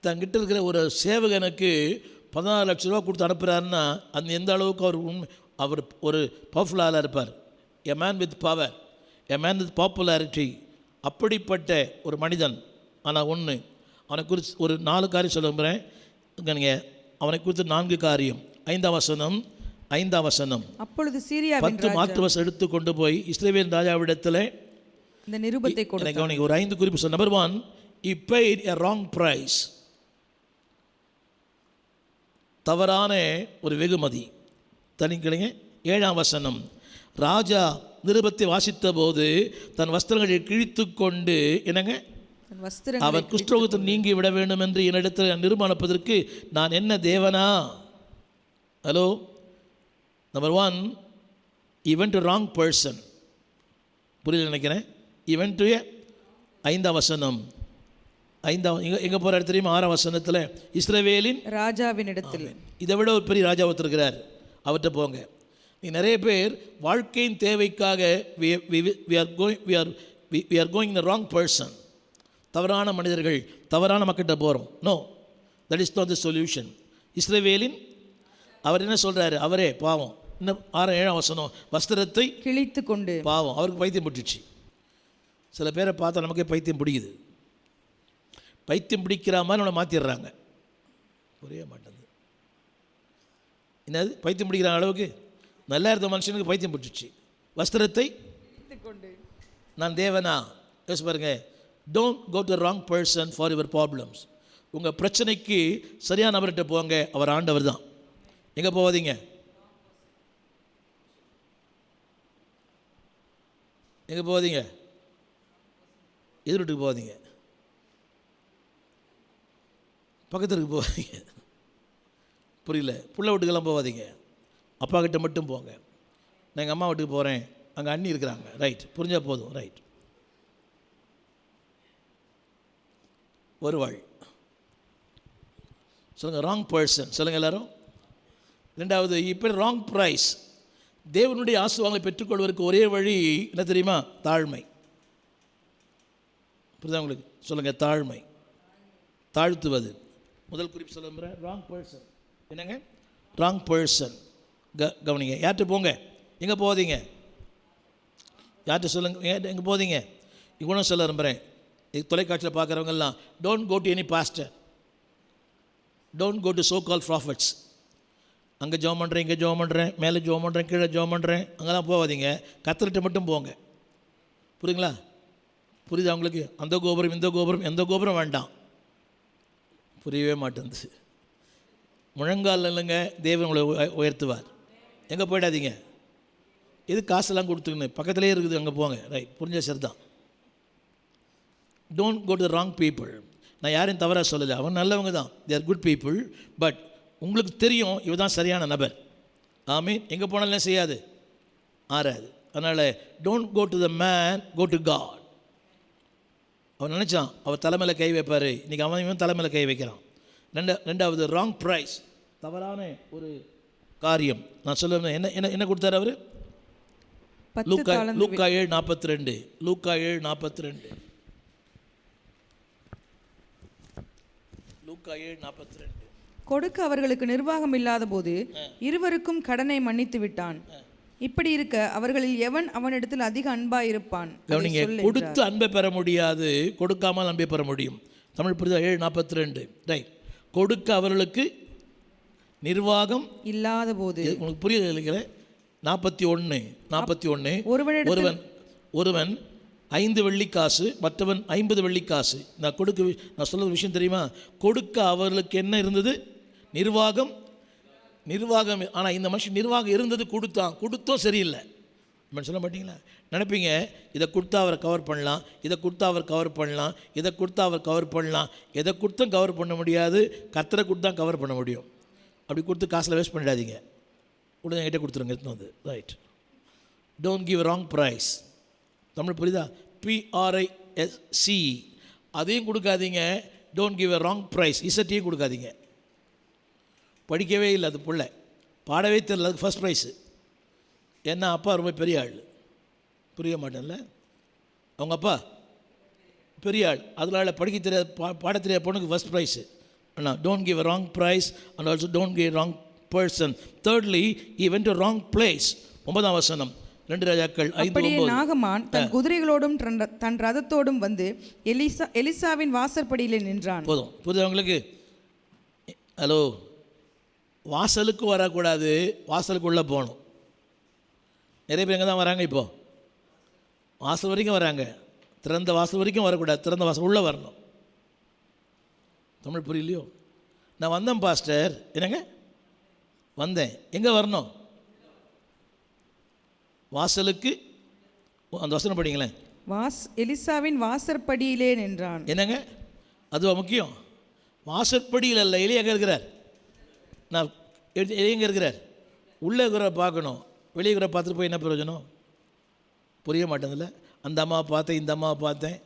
தங்கிட்ட இருக்கிற ஒரு சேவகனுக்கு 16 லட்ச ரூபா கொடுத்து அனுப்புகிறாருன்னா அந்த எந்த அளவுக்கு அவர் ஒரு பவர்ஃபுல் ஆளாக இருப்பார். A man with power, a man with popularity. அப்படிப்பட்ட ஒரு மனிதன். ஆனால் அவனை குறித்து ஒரு 4 காரியம் சொல்ல விரும்புகிறேன். நீங்கள் அவனை குறித்து 4 காரியம். 5ஆம் வசனம். அப்பொழுது சீரியாவின் 10 மாற்று வசம் எடுத்து கொண்டு போய் இஸ்ரவேல் ராஜாவிடத்தில் இந்த நிருபத்தை கொடுத்தார். ஒரு 5 குறிப்பு சொல்ல. Number 1, he paid a wrong price. தவறான ஒரு வெகுமதி. தனிக்கிழங்க. 7ஆம் வசனம். ராஜா நிருபத்தை வாசித்த போது தன் வஸ்திரங்களை கிழித்து கொண்டு என்னங்க? அவர் குஷ்டரோகத்தை நீங்கி விட வேண்டும் என்று என்னிடத்தில் நிருபம் அனுப்பதற்கு நான் என்ன தேவனா? Hello. Number 1, he went to wrong person. புரியல நினைக்கிறேன். he went to 5ஆம் வசனம். எங்கே போகிறார் தெரியுமா? 6ஆம் வசனத்தில் இஸ்ரவேலின் ராஜாவின் இடத்தில். இதை விட ஒரு பெரிய ராஜா ஒருத்தருக்கிறார், அவர்கிட்ட போங்க. நீ நிறைய பேர் வாழ்க்கையின் தேவைக்காக we are going the wrong person. தவறான மனிதர்கள், தவறான மக்கள்கிட்ட போகிறோம். No, that is not the solution. இஸ்ரவேலின் அவர் என்ன சொல்கிறாரு? அவரே பாவம். இன்னும் 6-7ஆம் வசனம், வஸ்திரத்தை கிழித்து கொண்டு. பாவம், அவருக்கு பைத்தியம் பிடிச்சிச்சு. சில பேரை பார்த்தா நமக்கே பைத்தியம் பிடிக்குது. பைத்தியம் பிடிக்கிற மாதிரி நம்மளை மாற்றிடுறாங்க. புரிய மாட்டேங்குது. என்னது பைத்தியம் பிடிக்கிற அளவுக்கு? நல்லா இருந்த மனுஷனுக்கு பைத்தியம் பிடிச்சிச்சு. வஸ்திரத்தை நான் தேவனா? யோசி பாருங்க. Don't go to wrong person for your problems. உங்கள் பிரச்சனைக்கு சரியான நபர்கிட்ட போங்க. அவர் ஆண்டவர் தான். எங்கே போவாதீங்க? எங்கே போவாதீங்க? எதிர் வீட்டுக்கு போவாதீங்க, பக்கத்துக்கு போவாதீங்க. புரியல? புள்ள வீட்டுக்கெல்லாம் போவாதீங்க, அப்பா கிட்ட மட்டும் போங்க. நான் எங்கள் அம்மா வீட்டுக்கு போகிறேன், அங்கே அண்ணி இருக்கிறாங்க, ரைட், புரிஞ்சால் போதும், ரைட். வருவாள் சொல்லுங்கள். ராங் பர்சன் சொல்லுங்கள் எல்லாரும். 2வது, இப்போ ராங் ப்ரைஸ். தேவனுடைய ஆசீர்வாதங்களை பெற்றுக்கொள்வதற்கு ஒரே வழி என்ன தெரியுமா? தாழ்மை. புரியுதா உங்களுக்கு? சொல்லுங்கள், தாழ்மை, தாழ்த்துவது. முதல் குறிப்பு சொல்ல ராங் பர்சன். என்னங்க ராங் பர்சன்? கவனிங்க. யார்கிட்ட போங்க? எங்கே போகாதீங்க? யார்கிட்ட சொல்லுங்க, எங்கே போதீங்க? இவ்வளோ சொல்ல விரும்புகிறேன். தொலைக்காட்சியில் பார்க்குறவங்கெல்லாம், don't go to any pastor, don't go to so call prophets. அங்கே ஜெபம் பண்ணுறேன், இங்கே ஜெபம் பண்ணுறேன், மேலே ஜெபம் பண்ணுறேன், கீழே ஜெபம் பண்ணுறேன், அங்கெல்லாம் போகாதீங்க. கர்த்தர்கிட்ட மட்டும் போங்க. புரியுங்களா? புரியுதா உங்களுக்கு? அந்த கோபுரம், இந்த கோபுரம், எந்த கோபுரம் வேண்டாம். புரியவே மாட்டேங்குது. முழங்கால் இல்லைங்க, தேவன் உங்களை உயர்த்துவார். எங்கே போயிடாதீங்க? எது காசெல்லாம் கொடுத்துக்கணும், பக்கத்துலேயே இருக்குது, அங்கே போங்க. ரைட், புரிஞ்ச சரி தான். Don't go to wrong people. நான் யாரையும் தவறாக சொல்லலை, அவன் நல்லவங்க தான், they are good people. But உங்களுக்கு தெரியும் இவ தான் சரியான நபர். ஆமீன். எங்கே போனாலும் செய்யாது, ஆறாது. அதனால் don't go to the man, go to God. அவன் நினச்சான் அவள் தலைமையில் கை வைப்பார், இன்றைக்கி அவன் இவன் தலைமையில் கை வைக்கிறான். ரெண்டாவது ராங் ப்ரைஸ், தவறான ஒரு காரியம். நான் சொல்ல என்ன என்ன என்ன கொடுத்தாரு அவர்? லூக்கா 7:42. லூக்கா 7:42. லூக்கா 7:42. கொடுக்க அவர்களுக்கு நிர்வாகம் இல்லாத போது இருவருக்கும் கடனை மன்னித்து விட்டான். இப்படி இருக்க அவர்களில் எவன் அவனிடத்தில் அதிக அன்பாயிருப்பான்? கொடுத்து அன்பை பெற முடியாது, கொடுக்காமல் அன்பை பெற முடியும். தமிழ் புரிதா? 7:42. ரைட். கொடுக்க அவர்களுக்கு நிர்வாகம் இல்லாத போது, உங்களுக்கு புரியல இல்லைங்கிற 41. ஒருவன் 5 வெள்ளிக்காசு, மற்றவன் 50 வெள்ளிக்காசு. நான் சொல்ல விஷயம் தெரியுமா? கொடுக்க அவர்களுக்கு என்ன இருந்தது? நிர்வாகம். ஆனால் இந்த மனுஷன் நிர்வாகம் இருந்தது, கொடுத்தும் சரியில்லை. சொல்ல மாட்டீங்களா? நினைப்பீங்க இதை கொடுத்தா அவரை கவர் பண்ணலாம், இதை கொடுத்தா அவர் கவர் பண்ணலாம், இதை கொடுத்தா அவர் கவர் பண்ணலாம். எதை கொடுத்தும் கவர் பண்ண முடியாது, கர்த்தரை கொடுத்தா கவர் பண்ண முடியும். அப்படி கொடுத்து காசில் வேஸ்ட் பண்ணிடாதீங்க, உடனே என்கிட்ட கொடுத்துருங்க எடுத்துன்னு வந்து. Right. Don't give wrong prize. Tamil புரியுதா? PRISC. அதையும் கொடுக்காதீங்க. Don't give wrong prize. இசட்டையும் கொடுக்காதீங்க. படிக்கவே இல்லை அது பிள்ளை, பாடவே தெரியல, அதுக்கு ஃபஸ்ட் ப்ரைஸு. ஏன்னா அப்பா ரொம்ப பெரிய ஆள், புரிய மாட்டேன்ல, அவங்க அப்பா பெரிய ஆள், அதனால படிக்க தெரியாது, பாட தெரியாத பொண்ணுக்கு ஃபஸ்ட் ப்ரைஸு. ஆனால் don't give wrong price and also don't give wrong person. Thirdly he went to wrong place. 9ஆம் வசனம் 2 ராஜாக்கள் 5:9. நாகமான் தன் குதிரைகளோடும் தன் ரதத்தோடும் வந்து எலிசாவின் வாசற்படியில் நின்றான். போதும், புரியுது உங்களுக்கு? ஹலோ, வாசலுக்கு வரக்கூடாது, வாசலுக்கு உள்ளே போகணும். நிறைய பேர் எங்கே தான் வராங்க? இப்போது வாசல் வரைக்கும் வராங்க, திறந்த வாசல் வரைக்கும் வரக்கூடாது, திறந்த வாசல் உள்ளே வரணும். தமிழ் புரியலையோ? நான் வந்தேன் பாஸ்டர், என்னங்க வந்தேன், எங்கே வரணும்? வாசலுக்கு. அந்த வசனம் படிங்களேன். எலிசாவின் வாசற்படியிலே நின்றான். என்னங்க அதுவா முக்கியம்? வாசற்படியில் அல்ல, எலியா எங்கே இருக்கிறார்? நான் எங்கே இருக்கிறார்? உள்ளே இருக்கிற பார்க்கணும், வெளியே இருக்கிற பார்த்துட்டு போய் என்ன பிரயோஜனம்? புரிய மாட்டேதில்ல. அந்த அம்மாவை பார்த்தேன், இந்த அம்மாவை பார்த்தேன்,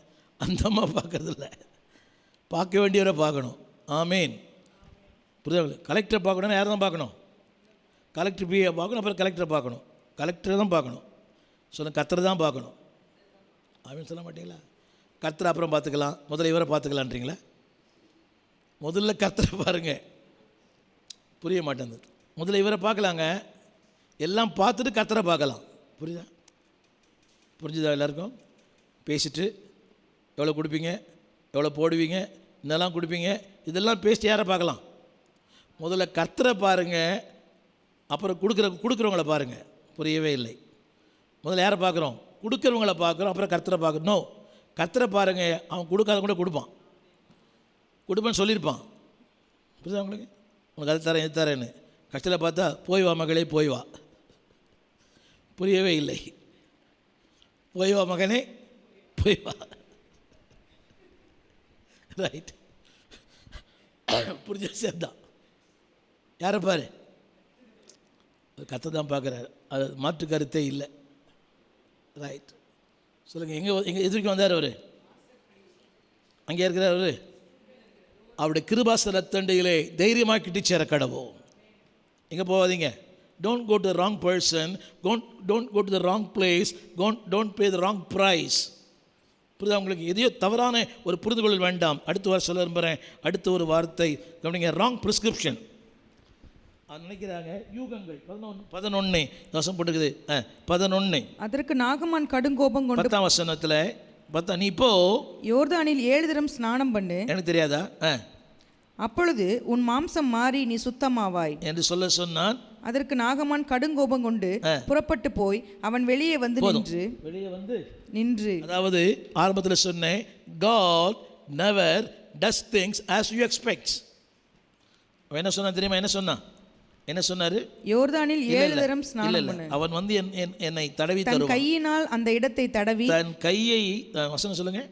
அந்த அம்மா பார்க்கறதில்ல, பார்க்க வேண்டியவரை பார்க்கணும். ஆமீன். புரியுது? கலெக்டரை பார்க்கணுன்னா யார் தான் பார்க்கணும்? கலெக்டர் பிஏ பார்க்கணும், அப்புறம் கலெக்டரை பார்க்கணும். கலெக்டரை தான் பார்க்கணும். சொல்ல கர்த்தரை தான் பார்க்கணும். ஆமீன் சொல்ல மாட்டீங்களா? கர்த்தரை அப்புறம் பார்த்துக்கலாம், முதல்ல இவரை பார்த்துக்கலான்றீங்களா? முதல்ல கர்த்தரை பாருங்கள். புரிய மாட்டேங்குது. முதல்ல இவரை பார்க்கலாங்க, எல்லாம் பார்த்துட்டு கர்த்தரை பார்க்கலாம். புரியுதா? புரிஞ்சுதா எல்லாருக்கும்? பேசிட்டு எவ்வளோ கொடுப்பீங்க, எவ்வளோ போடுவீங்க, என்னெல்லாம் கொடுப்பீங்க, இதெல்லாம் பேசிட்டு யாரை பார்க்கலாம்? முதல்ல கர்த்தரை பாருங்கள், அப்புறம் கொடுக்குறவங்கள பாருங்கள். புரியவே இல்லை. முதல்ல யாரை பார்க்குறோம்? கொடுக்குறவங்கள பார்க்குறோம், அப்புறம் கர்த்தரை பார்க்கணும். நோ, கர்த்தரை பாருங்கள், அவன் கொடுக்காத கூட கொடுப்பான்னு சொல்லியிருப்பான். புரியுதா உங்களுக்கு? உனக்கு அது தரேன், இது தரேன்னு. கஷ்டத்தில் பார்த்தா போய் வா மகளே, போய் வா. புரியவே இல்லை. போய் வா மகனே, போய் வா. ரைட். புரிஞ்ச சேர்ந்தான். யாரை பாரு? கத்தை தான் பார்க்குறாரு, அது மாற்று கருத்தே இல்லை. ரைட். சொல்லுங்கள், எங்கே எதிர்க்கு வந்தார் அவர்? அங்கே இருக்கிறார் அவர். அவருடைய கிருபாசனத்தண்டையிலே தைரியமாக்கிட்டு சேர கடவோம். எங்கே போகாதீங்க. Don't go to the wrong person, don't go to the wrong place, don't pay the wrong price. புரியுதா உங்களுக்கு? எதையோ தவறான ஒரு புரிந்துகொள்ளல் வேண்டாம். அடுத்த வாரம் சொல்ல விரும்புகிறேன். அடுத்த ஒரு வார்த்தை கவனிங்க, ராங் ப்ரிஸ்கிரிப்ஷன். அது நினைக்கிறாங்க யூகங்கள் 11 தோசம் போட்டுக்குது. 11. அதற்கு நாகமான் கடுங்கோபம் கொண்டு 10ஆம் வசனத்தில் நீ இப்போ யோர்தானில் 7 தரம் ஸ்நானம் பண்ணு. எனக்கு தெரியாதா? அப்பொழுது உன் மாம்சம் மாறி நீ சுத்தமாவாய் என்று சொல்ல சொன்னான். அதற்கு நாகமான் கடுங்கோபம் கொண்டு புறப்பட்டு போய் அவன் வெளியே வந்து நின்று. அதாவது ஆரம்பத்தில் சொன்னேன், God never does things as you expect. அவன் என்ன சொன்னான் தெரியுமா? என்ன சொன்னான்? என்ன சொன்னாரு? யோர்தானில் 7 தரம் ஸ்நானம் பண்ணு. அவன் வந்து என்னை தடவி தன் தருவான். கையினால் அந்த இடத்தை தடவி. தன் கையை, வசனம் சொல்லுங்க.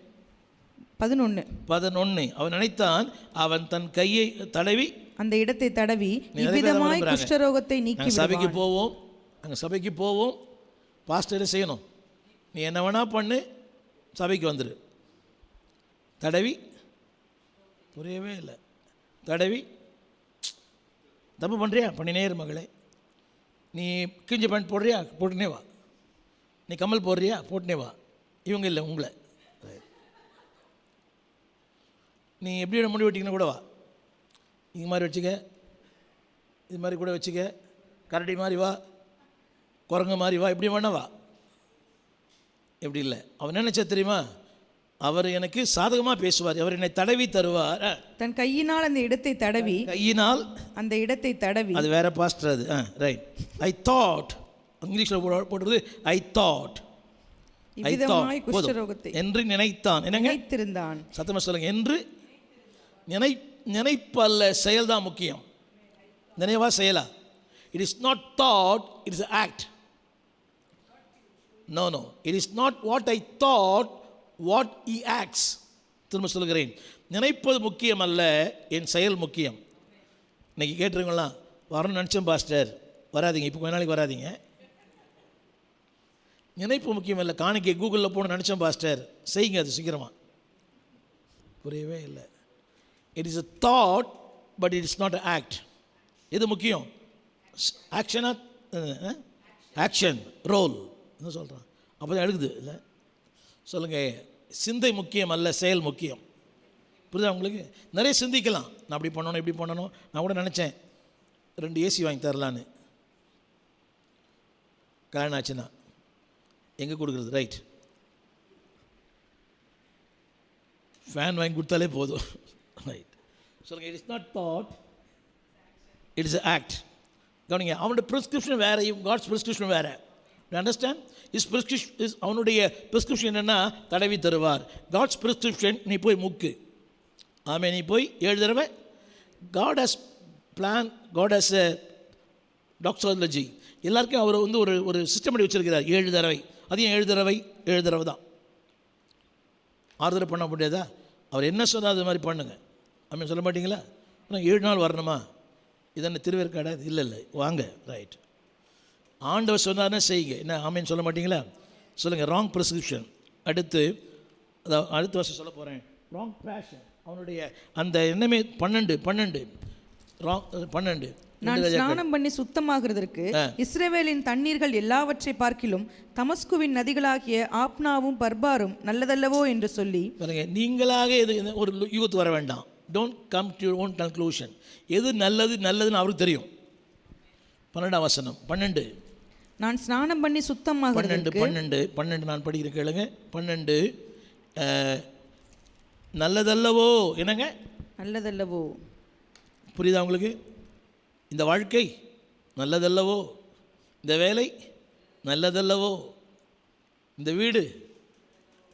11. அவன் நினைத்தான், அவன் தன் கையை தடவி அந்த இடத்தை தடவி இவ்விதமாய் குஷ்டரோகத்தை நீக்கி. சபைக்கு போவோம், அங்கே சபைக்கு போவோம், பாஸ்டர் செய்யணும், நீ என்ன வேணா பண்ணு, சபைக்கு வந்துடு. தடவி, புரியவே இல்லை. தடவி, தப்பு பண்ணுறியா, பண்ணினே இரு மகளே. நீ கிஞ்சி பேண்ட் போடுறியா, போட்டுனே வா. நீ கம்மல் போடுறியா, போட்டுனே வா. இவங்க இல்லை, உங்களை. நீ எப்படி முடி வெட்டிங்கன்னா கூட வா, இது மாதிரி வச்சுக்க, இது மாதிரி கூட வச்சுக்க, கரடி மாதிரி வா, குரங்கு மாதிரி வா, இப்படி வேணா வா. எப்படி இல்லை. அவன் நினைச்ச தெரியுமா, அவர் எனக்கு சாதகமாக பேசுவார், அவர் என்னை தடவி தருவார். தன் கையினால் அந்த இடத்தை தடவி. கையினால் அந்த இடத்தை தடவி. அது வேற பாஸ்டர், அது ரைட். ஐ தாட், இங்கிலீஷில் போடுறது ஐ தாட். என்று நினைத்தான். நினைத்திருந்தான். சத்தமா சொல்லுங்க. என்று நினைப்பல்ல, செயல் தான் முக்கியம். நினைவா செயலா? It is not thought, it is act. No, it is not what I thought, what he acts. திரும்ப சொல்கிறேன், நினைப்பது முக்கியம் அல்ல, என் செயல் முக்கியம். இன்னைக்கு கேட்டுருங்களா, வரணும்னு நினச்சேன் பாஸ்டர், வராதிங்க, இப்போ கொஞ்ச நாளைக்கு வராதிங்க. நினைப்பு முக்கியம் இல்லை. காணிக்கை கூகுளில் போன நினச்சேன் பாஸ்டர், செய்யுங்க அது சீக்கிரமாக. புரியவே இல்லை. It is a thought, but it is not an act. இது முக்கியம். ஆக்ஷனா, ஆக்ஷன் ரோல் என்ன சொல்கிறான், அப்போ தான் எழுதுது இல்லை. சொல்லுங்கள், சிந்தை முக்கியம் அல்ல, செயல் முக்கியம். புரியுதா உங்களுக்கு? நிறைய சிந்திக்கலாம், நான் அப்படி பண்ணணும், இப்படி பண்ணணும். நான் கூட நினச்சேன் 2 ஏசி வாங்கி தரலான்னு. கல்யாணம் ஆச்சுன்னா எங்கே கொடுக்குறது? ரைட், ஃபேன் வாங்கி கொடுத்தாலே போதும். ரைட், சொல்லுங்கள். It is not thought, it is act. கவனிங்க, அவனோட ப்ரிஸ்கிரிப்ஷன் வேறு, காட்ஸ் ப்ரிஸ்கிரிப்ஷன் வேறு. அண்டர்ஸ்டாண்ட்? அவனுடைய ப்ரிஸ்கிரிப்ஷன் என்னன்னா, தடவி தருவார். காட்ஸ் ப்ரிஸ்கிரிப்ஷன், நீ போய் முக்கு. ஆமே, நீ போய் 7 தடவை. God has plan, God has a doxology. எல்லாருக்கும் அவர் வந்து ஒரு சிஸ்டம் பண்ணி வச்சிருக்கிறார். 7 தடவை. அதையும் 7 தடவை தான். 6 தடவை பண்ண முடியாதா? அவர் என்ன சொன்னால் அது மாதிரி பண்ணுங்க. ஆமே, சொல்ல மாட்டீங்களா? ஆனால் 7 நாள் வரணுமா? இதென்ன திருவேற்காடா? இல்லை, வாங்க. ரைட், ஆண்டவர் சொன்னார்னா செய்யுங்க. என்ன ஆமேன்னு சொல்ல மாட்டீங்களா? சொல்லுங்கள். Wrong prescription. அடுத்த வருஷம் சொல்ல போகிறேன். Wrong passion. அவனுடைய அந்த எண்ணமே 12 ராங் 12. நான் ஸ்நானம் பண்ணி சுத்தமாகிறதற்கு இஸ்ரவேலின் தண்ணீர்கள் எல்லாவற்றை பார்க்கிலும் தமஸ்குவின் நதிகளாகிய ஆப்னாவும் பர்பாரும் நல்லதல்லவோ என்று சொல்லி. நீங்களாக ஒரு யூகத்து வர வேண்டாம். Don't come to your own conclusion. எது நல்லதுன்னு அவருக்கு தெரியும். 12ஆம் வசனம். 12. நான் ஸ்நானம் பண்ணி சுத்தமாகிறதற்கு. 12 நான் படிக்கிறேன் கேளுங்க. 12 நல்லதல்லவோ. என்னங்க நல்லதல்லவோ? புரியுதா உங்களுக்கு? இந்த வாழ்க்கை நல்லதல்லவோ, இந்த வேலை நல்லதல்லவோ, இந்த வீடு,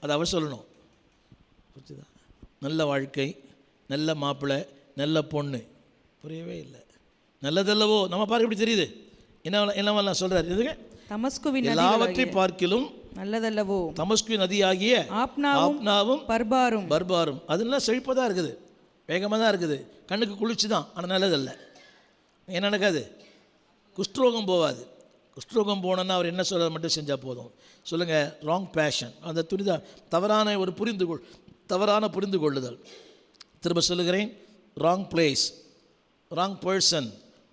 அது அவர் சொல்லணும். புரியுதா? நல்ல வாழ்க்கை, நல்ல மாப்பிள்ளை, நல்ல பொண்ணு. புரியவே இல்லை. நல்லதல்லவோ நம்ம பார்க்க எப்படி தெரியுது? என்னவெல்லாம் சொல்றாரு? இதுங்க தமஸ்குவின் எல்லாவற்றை பார்க்கிலும் நல்லதல்லவோ, தமஸ்கு நதியாகிய ஆப்னாவும் பர்பாரும் அதெல்லாம் செழிப்பாக தான் இருக்குது, வேகமாக தான் இருக்குது, கண்ணுக்கு குளிர்ச்சி தான். ஆனால் நல்லதல்ல. என்ன நடக்காது? குஷ்டரோகம் போகாது. குஷ்டரோகம் போனோன்னா அவர் என்ன சொல்ல மட்டும் செஞ்சால் போதும். சொல்லுங்கள். Wrong passion. அந்த துரிதம், தவறான புரிந்து கொள்ளுதல். திரும்ப சொல்லுகிறேன். Wrong place, wrong person,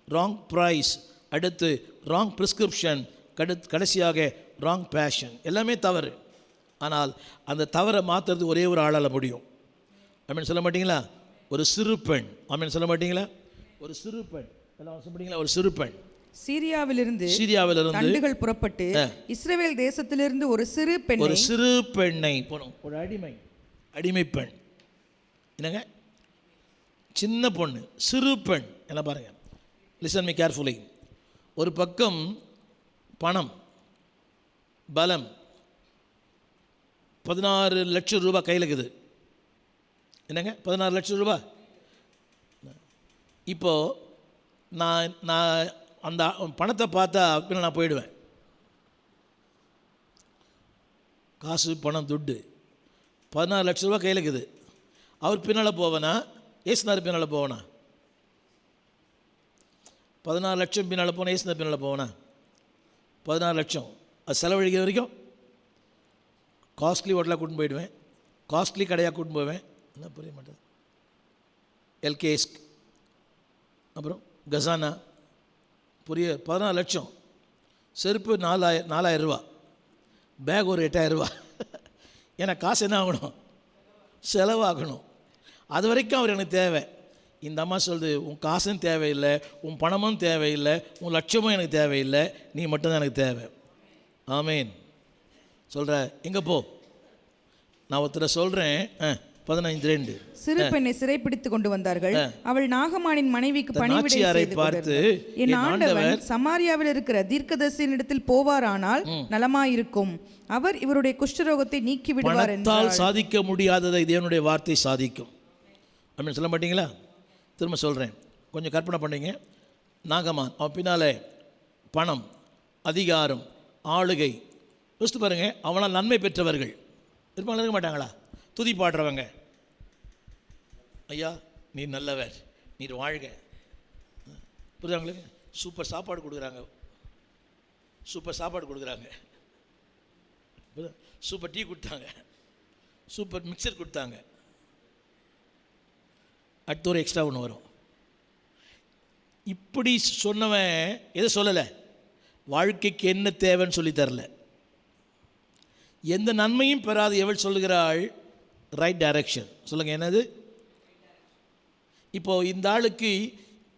wrong price, அடுத்து ராங் ப்ரிஸ்கிரிப்ஷன், கடைசியாக ராங் பேஷன். எல்லாமே தவறு. ஆனால் அந்த தவறை மாற்றுறது ஒரே ஒரு ஆளால் முடியும். ஆமீன் சொல்ல மாட்டீங்களா? ஒரு சிறு பெண். ஆமீன் சொல்ல மாட்டீங்களா? ஒரு சிறு பெண். எல்லாம் சொல்ல மாட்டீங்களா? ஒரு சிறு பெண். சீரியாவிலிருந்து தண்டுகள் புறப்பட்டு இஸ்ரவேல் தேசத்திலிருந்து ஒரு சிறு பெண்ணை போனோம். ஒரு அடிமை பெண். என்னங்க? சின்ன பொண்ணு, சிறு பெண். என்ன பாருங்க, லிசன் மீ கேர்ஃபுல்லி. ஒரு பக்கம் பணம், பலம், 16 லட்சம் ரூபாய் கையில் இருக்குது. என்னங்க? 16 லட்சம் ரூபாய். இப்போது நான் அந்த பணத்தை பார்த்தா பின்னால் நான் போயிடுவேன். காசு பணம் துட்டு 14 லட்ச ரூபா கையில் இருக்குது. அவர் பின்னால் போவேனா ஏசுனார் பின்னால் போவேனா? 14 லட்சம் பின்னால் போனால் ஏசுனார் பின்னால் போவேனா? 14 லட்சம் அது செலவழிக்கிற வரைக்கும் காஸ்ட்லி ஹோட்டலாக கூட்டின்னு போயிடுவேன், காஸ்ட்லி கடையாக கூட்டின்னு போவேன். என்ன புரிய மாட்டேன். எல்கேஎஸ்க் அப்புறம் கசானா புரிய 14 லட்சம், செருப்பு 4000 ரூபா, பேக் ஒரு 8000 ரூபா. ஏன்னா காசு என்ன ஆகணும், செலவாகணும். அது வரைக்கும் அவர் எனக்கு தேவை. இந்த அம்மா சொல்லுது, உன் காசும் தேவையில்லை, உன் பணமும் தேவையில்லை, உன் லட்சமும் எனக்கு தேவையில்லை, நீ மட்டும்தான் எனக்கு தேவை. ஆமேன். சொல்கிற எங்கே போ, நான் ஒருத்தரை சொல்கிறேன். 15:2 சிறு பெண்ணை சிறைப்பிடித்து கொண்டு வந்தார்கள். அவள் நாகமானின் மனைவிக்கு பணிவிடை பார்த்து, என் ஆண்டவன் சமாரியாவில் இருக்கிற தீர்க்கதரிசியினிடத்தில் போவாரானால் நலமாயிருக்கும், அவர் இவருடைய குஷ்டரோகத்தை நீக்கி விடுவார் என்றால். சாதிக்க முடியாததை தேவனுடைய வார்த்தை சாதிக்கும். அப்படின்னு சொல்ல மாட்டீங்களா? திரும்ப சொல்கிறேன், கொஞ்சம் கற்பனை பண்ணீங்க. நாகமான், அவன் பின்னாலே பணம், அதிகாரம், ஆளுகை. யோசித்து பாருங்கள், அவனால் நன்மை பெற்றவர்கள் இருப்பாங்க, இருக்க மாட்டாங்களா? துதி பாடுறவங்க, ஐயா நீர் நல்லவர், நீர் வாழ்க. புரியுதாங்களுக்கு? சூப்பர் சாப்பாடு கொடுக்குறாங்க, சூப்பர் சாப்பாடு கொடுக்குறாங்க, சூப்பர் டீ கொடுத்தாங்க, சூப்பர் மிக்சர் கொடுத்தாங்க. அடுத்த ஒரு எக்ஸ்ட்ரா ஒன்று வரும். இப்படி சொன்னவன் எதை சொல்லலை? வாழ்க்கைக்கு என்ன தேவைன்னு சொல்லி தரல. எந்த நன்மையும் பெறாது எவள் சொல்லுகிறாள்? Right direction. சொல்லுங்கள், என்னது? இப்போது இந்த ஆளுக்கு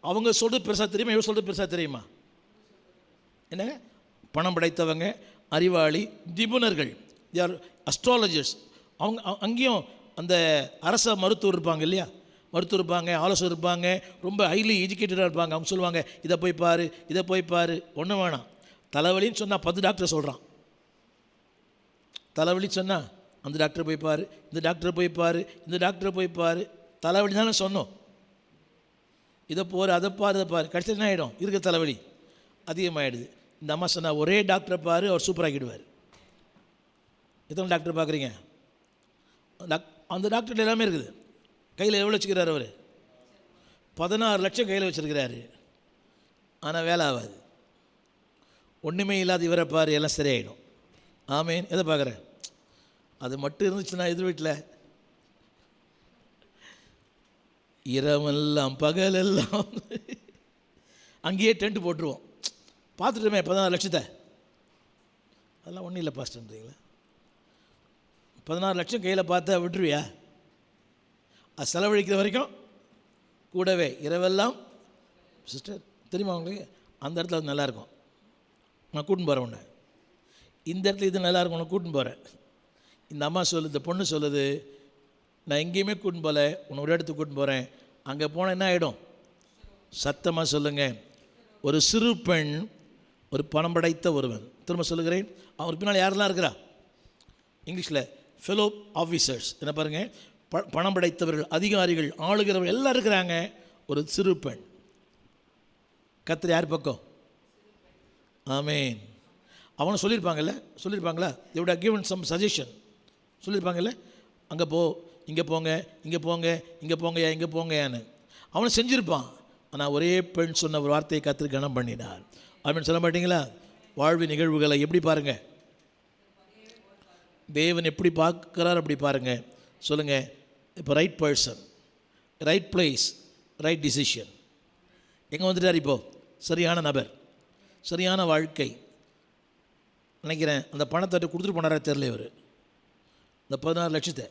அவங்க சொல்கிறது பெருசாக தெரியுமா, இவள் சொல்கிறது பெருசாக தெரியுமா? என்ன? பணம் படைத்தவங்க, அறிவாளி, நிபுணர்கள், யார் அஸ்ட்ராலஜர்ஸ். அவங்க அங்கேயும் அந்த அரச மருத்துவர் இருப்பாங்க இல்லையா, மருத்துவர் இருப்பாங்க, ஆலோசகர் இருப்பாங்க, ரொம்ப ஹைலி எஜுகேட்டடாக இருப்பாங்க. அவங்க சொல்லுவாங்க, இதை போய் பாரு, இதை போய் பாரு. ஒன்றும் வேணாம். தலைவலின்னு சொன்னால் 10 டாக்டர் சொல்கிறான். தலைவலி சொன்னால் அந்த டாக்டரை போய் பாரு, இந்த டாக்டரை போய் பாரு, இந்த டாக்டரை போய் பாரு. தலைவலி தானே சொன்னோம். இதை போரு, அதை பாரு, அதை பாரு. கடைசியில் என்ன ஆகிடும்? இருக்க தலைவலி அதிகமாகிடுது. இந்த அம்மா சொன்னால் ஒரே டாக்டரை பாரு, அவர் சூப்பராகிடுவார். எத்தனை டாக்டர் பார்க்குறீங்க? அந்த டாக்டர் எல்லாமே இருக்குது. கையில் எவ்வளோ வச்சுக்கிறார் அவர்? 16 லட்சம் கையில் வச்சுருக்கிறாரு. ஆனால் வேலை ஆகாது. ஒன்றுமே இல்லாத இவரை பாரு, எல்லாம் சரியாயிடும். ஆமேன். எதை பார்க்குறேன்? அது மட்டும் இருந்துச்சுன்னா எதிர் வீட்டில் இரவெல்லாம் பகலெல்லாம் அங்கேயே டென்ட் போட்டுருவோம். பார்த்துட்டோமே 16 லட்சத்தை. அதெல்லாம் ஒன்றும் இல்லை பாஸ்டர்ன்றீங்களா? 16 லட்சம் கையில் பார்த்தா விட்டுருவியா? அது செலவழிக்கிற வரைக்கும் கூடவே இரவெல்லாம். சிஸ்டர் தெரியுமா உங்களுக்கு? அந்த இடத்துல அது நல்லாயிருக்கும். நான் கூட்டின்னு போகிறேன் உன்னை. இந்த இடத்துல இது நல்லாயிருக்கும், உன்னை கூட்டின்னு போகிறேன். இந்த அம்மா சொல்லுது, இந்த பொண்ணு சொல்லுது, நான் எங்கேயுமே கூட்டின்னு போகல, உன்னை ஒரு இடத்துக்கு கூட்டின்னு போகிறேன். அங்கே போனால் என்ன ஆகிடும்? சத்தமாக சொல்லுங்கள். ஒரு சிறு பெண், ஒரு பணம் படைத்த ஒருவன். திரும்ப சொல்லுகிறேன், அவருக்கு பின்னால் யாரெல்லாம் இருக்கிறா? இங்கிலீஷில் ஃபெலோ ஆஃபீஸர்ஸ். என்ன பாருங்கள், பணம் படைத்தவர்கள், அதிகாரிகள், ஆளுகிறவர்கள் எல்லாம் இருக்கிறாங்க. ஒரு சிறு பெண். கர்த்தர் யார் பக்கம்? ஆமேன். அவனை சொல்லியிருப்பாங்களா? they would have given some suggestion. சொல்லியிருப்பாங்கல்ல, அங்கே போ, இங்கே போங்க, இங்கே போங்க, இங்கே போங்கயா, இங்கே போங்கயான்னு. அவனை செஞ்சுருப்பான். ஆனால் ஒரே பெண் சொன்ன ஒரு வார்த்தையை கர்த்தர் கனம் பண்ணினார். அப்படின்னு சொல்ல மாட்டீங்களா? வாழ்வு நிகழ்வுகளை எப்படி பாருங்கள், தேவன் எப்படி பார்க்குறார் அப்படி பாருங்கள். சொல்லுங்கள். இப்போ right person, right place, right decision. எங்கே வந்துட்டார்? இப்போது சரியான நபர், சரியான வாழ்க்கை. நினைக்கிறேன் அந்த பணத்தை கொடுத்துட்டு போனாரா தெரியல. இவர் இந்த 16 லட்சத்தை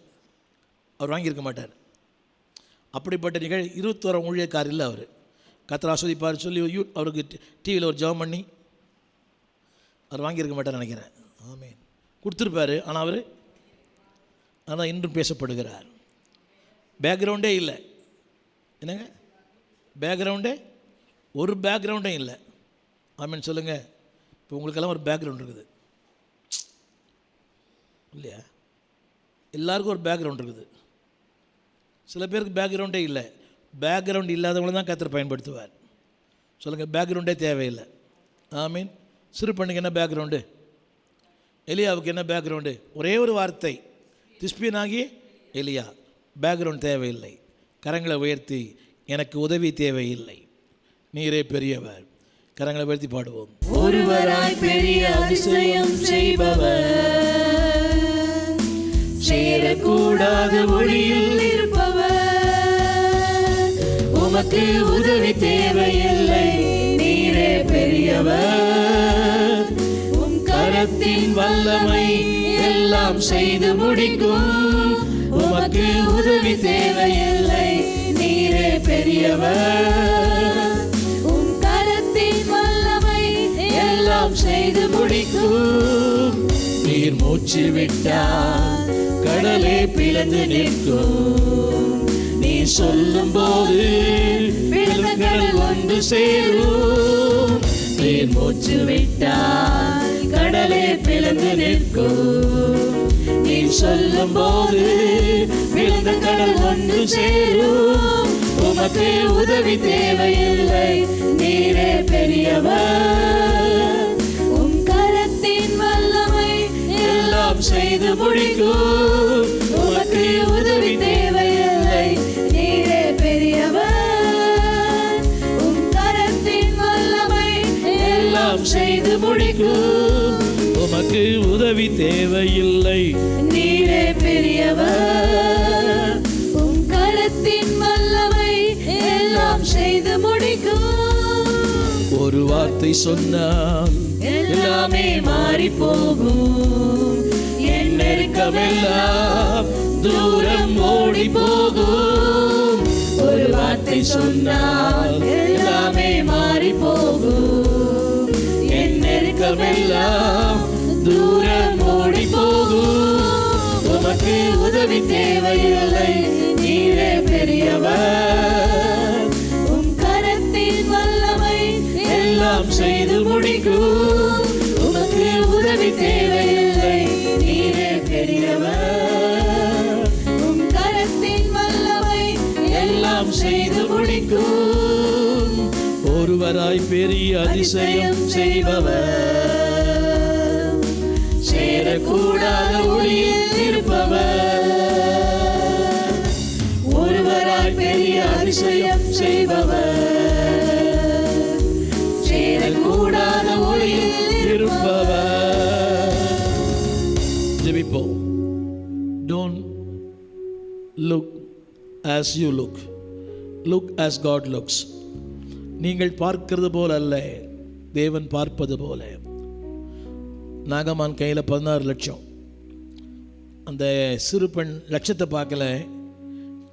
அவர் வாங்கியிருக்க மாட்டார். அப்படிப்பட்ட 21 ஊழியக்கார் இல்லை அவர். கர்த்தர் ஆஸ்வதிப்பார் சொல்லி அவருக்கு டிவியில் ஒரு ஜெபம் பண்ணி அவர் வாங்கியிருக்க மாட்டார் நினைக்கிறேன். ஆமேன். கொடுத்துருப்பார். ஆனால் இன்றும் பேசப்படுகிறார். பேக்ரவுண்டே இல்லை. என்னங்க பேக்ரவுண்டே? ஒரு பேக்ரவுண்டே இல்லை. ஆமேன் சொல்லுங்கள். இப்போ உங்களுக்கெல்லாம் ஒரு பேக்ரவுண்ட் இருக்குது இல்லையா? எல்லாருக்கும் ஒரு பேக்ரவுண்ட் இருக்குது. சில பேருக்கு பேக்ரவுண்டே இல்லை. பேக்ரவுண்ட் இல்லாதவங்கள தான் கர்த்தர் பயன்படுத்துவார். சொல்லுங்கள், பேக்ரவுண்டே தேவையில்லை. ஆமீன். சிறு பெண்ணுக்கு என்ன பேக்ரவுண்டு? எலியாவுக்கு என்ன பேக்ரவுண்டு? ஒரே ஒரு வார்த்தை, திஸ்பியனாகி எலியா. பேக்ரவுண்ட் தேவையில்லை. கரங்களை உயர்த்தி, எனக்கு உதவி தேவையில்லை, நீரே பெரியவர். கரங்களை உயர்த்தி பாடுவோம். ஒருவராய் பெரிய அதிசயம் செய்பவர், சேரக்கூடாத ஒளியில் இருப்பவர், உமக்கு உதவி தேவையில்லை, நீரே பெரியவர். உம் கரத்தின் வல்லமை எல்லாம் செய்து முடிக்கும், உமக்கு உதவி தேவையில்லை, நீரே பெரியவர். உம் கரத்தின் வல்லமை எல்லாம் செய்து முடிக்கும். நீர் மூச்சு விட்டால் கடலே பிளந்து நிற்கும், நீ சொல்லும் போது கடல் ஒன்று சேரும். நீர் மூச்சு விட்டால் கடலே பிளந்து நிற்கும், நீ சொல்லும் போது விழுந்த கடல் ஒன்று சேரும். உமக்கு உதவி தேவையில்லை, நீரே பெரியவர். உம் கரத்தின் வல்லமை எல்லாம் செய்து முடிக்கும், உமக்கு உதவி தேவையில்லை, நீரே பெரியவர். உம் கரத்தின் வல்லமை எல்லாம் செய்து முடிக்கும், உமக்கு உதவி தேவையில்லை, நீரே பெரியவர். உம் கரத்தின் வல்லமை எல்லாம் செய்து முடிக்கும். ஒரு வார்த்தை சொன்னால் எல்லாமே மாறி போகும், என் நெருக்கமெல்லாம் தூரம் ஓடி போகும். ஒரு வார்த்தை சொன்னால் எல்லாமே மாறி போகும், என் நெருக்கமெல்லாம் தூரம் ஓடி போகும். உமக்கு உதவி தேவையில்லை, நீரே பெரியவர். உம் கரத்தின் வல்லமை எல்லாம் செய்து முடிக்கும், உமக்கு உதவி தேவையில்லை, நீரே பெரியவர். உம் கரத்தின் வல்லமை எல்லாம் செய்து முடிக்கும். ஒருவராய் பெரிய அதிசயம் செய்பவர், சேரக்கூடாத ஒளியில் இருப்பவர், ஒருவராய் பெரிய அதிசயம் செய்பவர், சேரக்கூடாத ஒளியில் இருப்பவர். ஜெபிப்போம். Don't look as you look, look as God looks. நீங்கள் பார்க்கிறது போல அல்ல, தேவன் பார்ப்பது போல. நாகமான் கையில் 16 லட்சம். அந்த சிறு பெண் லட்சத்தை பார்க்கல,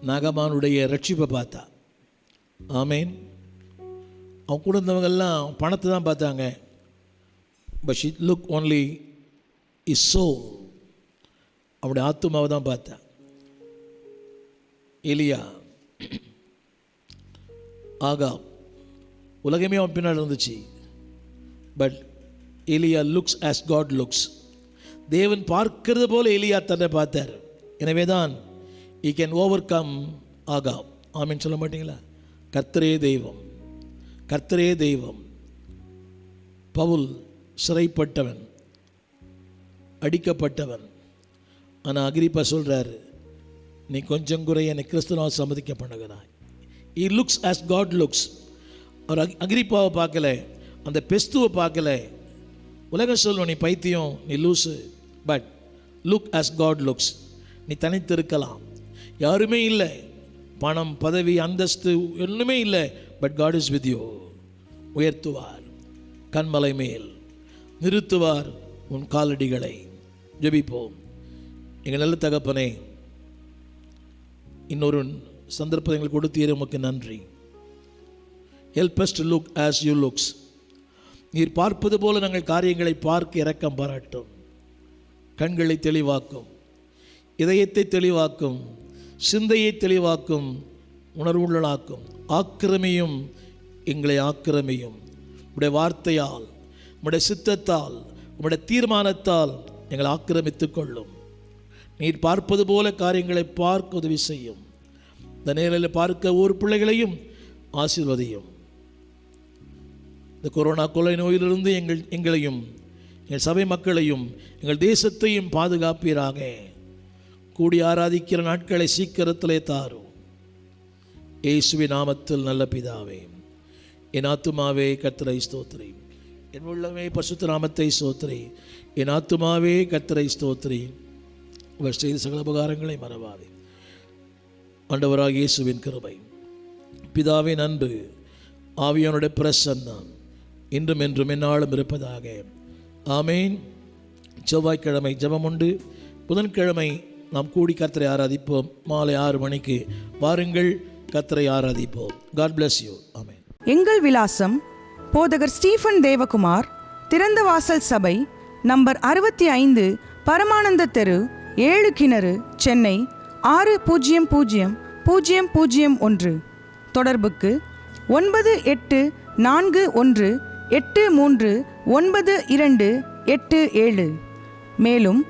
நாகமானுடைய ரட்சிப்பை பார்த்தா. ஆமேன். அவன் கூட இருந்தவங்கெல்லாம் பணத்தை தான் பார்த்தாங்க. But she look only his soul, அவனுடைய ஆத்துமாவை தான் பார்த்தா. எலியா, ஆகாப், உலகமே அவன் பின்னால் இருந்துச்சு. பட் எலியா லுக்ஸ் ஆஸ் காட் லுக்ஸ். தேவன் பார்க்கிறது போல எலியா தன்னை பார்த்தார். எனவே தான் he can overcome ஆகாப். ஆமீன் சொல்ல மாட்டீங்களா? கர்த்தரே தெய்வம், கர்த்தரே தெய்வம். பவுல் சிறைப்பட்டவன், அடிக்கப்பட்டவன். ஆனால் அகிரிப்பா சொல்கிறார், நீ கொஞ்சம் குறைய என்னை கிறிஸ்துவால் சம்மதிக்க பண்ணுகிறாய். he looks as God looks. அவர் அகிரிப்பாவை பார்க்கல, அந்த பெஸ்துவை பார்க்கல. உலகம் சொல்லும் நீ பைத்தியம், நீ லூசு. But look as God looks. நீ தனித்து இருக்கலாம், யாருமே இல்லை, பணம் பதவி அந்தஸ்து ஒன்றுமே இல்லை. But God is with you. உயர்த்துவார் கண்மலை மேல், நிறுத்துவார் உன் காலடிகளை. ஜெபிப்போம். எங்கள் நல்ல தகப்பனே, இன்னொரு சந்தர்ப்பத்தை எங்களுக்கு கொடுத்தீரே, உமக்கு நன்றி. Help us to look as you looks. நீர் பார்ப்பது போல நாங்கள் காரியங்களை பார்க்க இரக்கம் பாராட்டும். கண்களை தெளிவாக்கும், இதயத்தை தெளிவாக்கும், சிந்தையை தெளிவாக்கும், உணர்வுள்ளனாக்கும். ஆக்கிரமியும், எங்களை ஆக்கிரமியும். உடைய வார்த்தையால், உடைய சித்தத்தால், உடைய தீர்மானத்தால் எங்களை ஆக்கிரமித்துக் கொள்ளும். நீர் பார்ப்பது போல காரியங்களை பார்க்க உதவி செய்யும். இந்த நேரில் பார்க்க ஒவ்வொரு பிள்ளைகளையும் ஆசீர்வதியும். இந்த கொரோனா கொள்ளை நோயிலிருந்து எங்களையும் எங்கள் சபை மக்களையும் எங்கள் தேசத்தையும் பாதுகாப்பீராக. கூடி ஆராதிக்கிற நாட்களை சீக்கிரத்திலே தாரும். இயேசுவின் நாமத்தில் நல்ல பிதாவே. என் ஆத்துமாவே கர்த்தரை ஸ்தோத்திரி, என் உள்ளமே பரிசுத்த நாமத்தை ஸ்தோத்திரி. என் ஆத்துமாவே கர்த்தரை ஸ்தோத்திரி, அவர் செய்த சகல உபகாரங்களை மறவாதே. ஆண்டவராக இயேசுவின் கிருபை, பிதாவின் அன்பு, ஆவியானுடைய பிரசன்னம் இன்றும் என்றும் எந்நாளும் இருப்பதாக. ஆமேன். செவ்வாய்க்கிழமை ஜெபம் உண்டு. புதன்கிழமை நாம் கூடி கர்த்தரை ஆராதிப்போம். மாலை 6 மணிக்கு வாருங்கள், கர்த்தரை ஆராதிப்போம். God bless you. ஆமேன். எங்கள் விலாசம்: போதகர் ஸ்டீஃபன் தேவகுமார், திறந்த வாசல் சபை, நம்பர் 65, பரமானந்த தெரு, 7 கிணறு, சென்னை 600001. தொடர்புக்கு 9841839287. மேலும்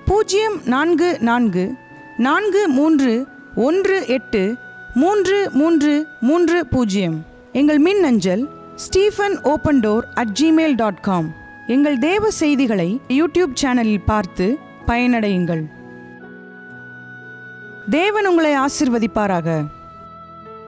04443183330. எங்கள் மின்னஞ்சல் stephenopendor@gmail.com. எங்கள் தேவ செய்திகளை யூடியூப் சேனலில் பார்த்து பயனடையுங்கள். தேவன் உங்களை ஆசீர்வதிப்பாராக.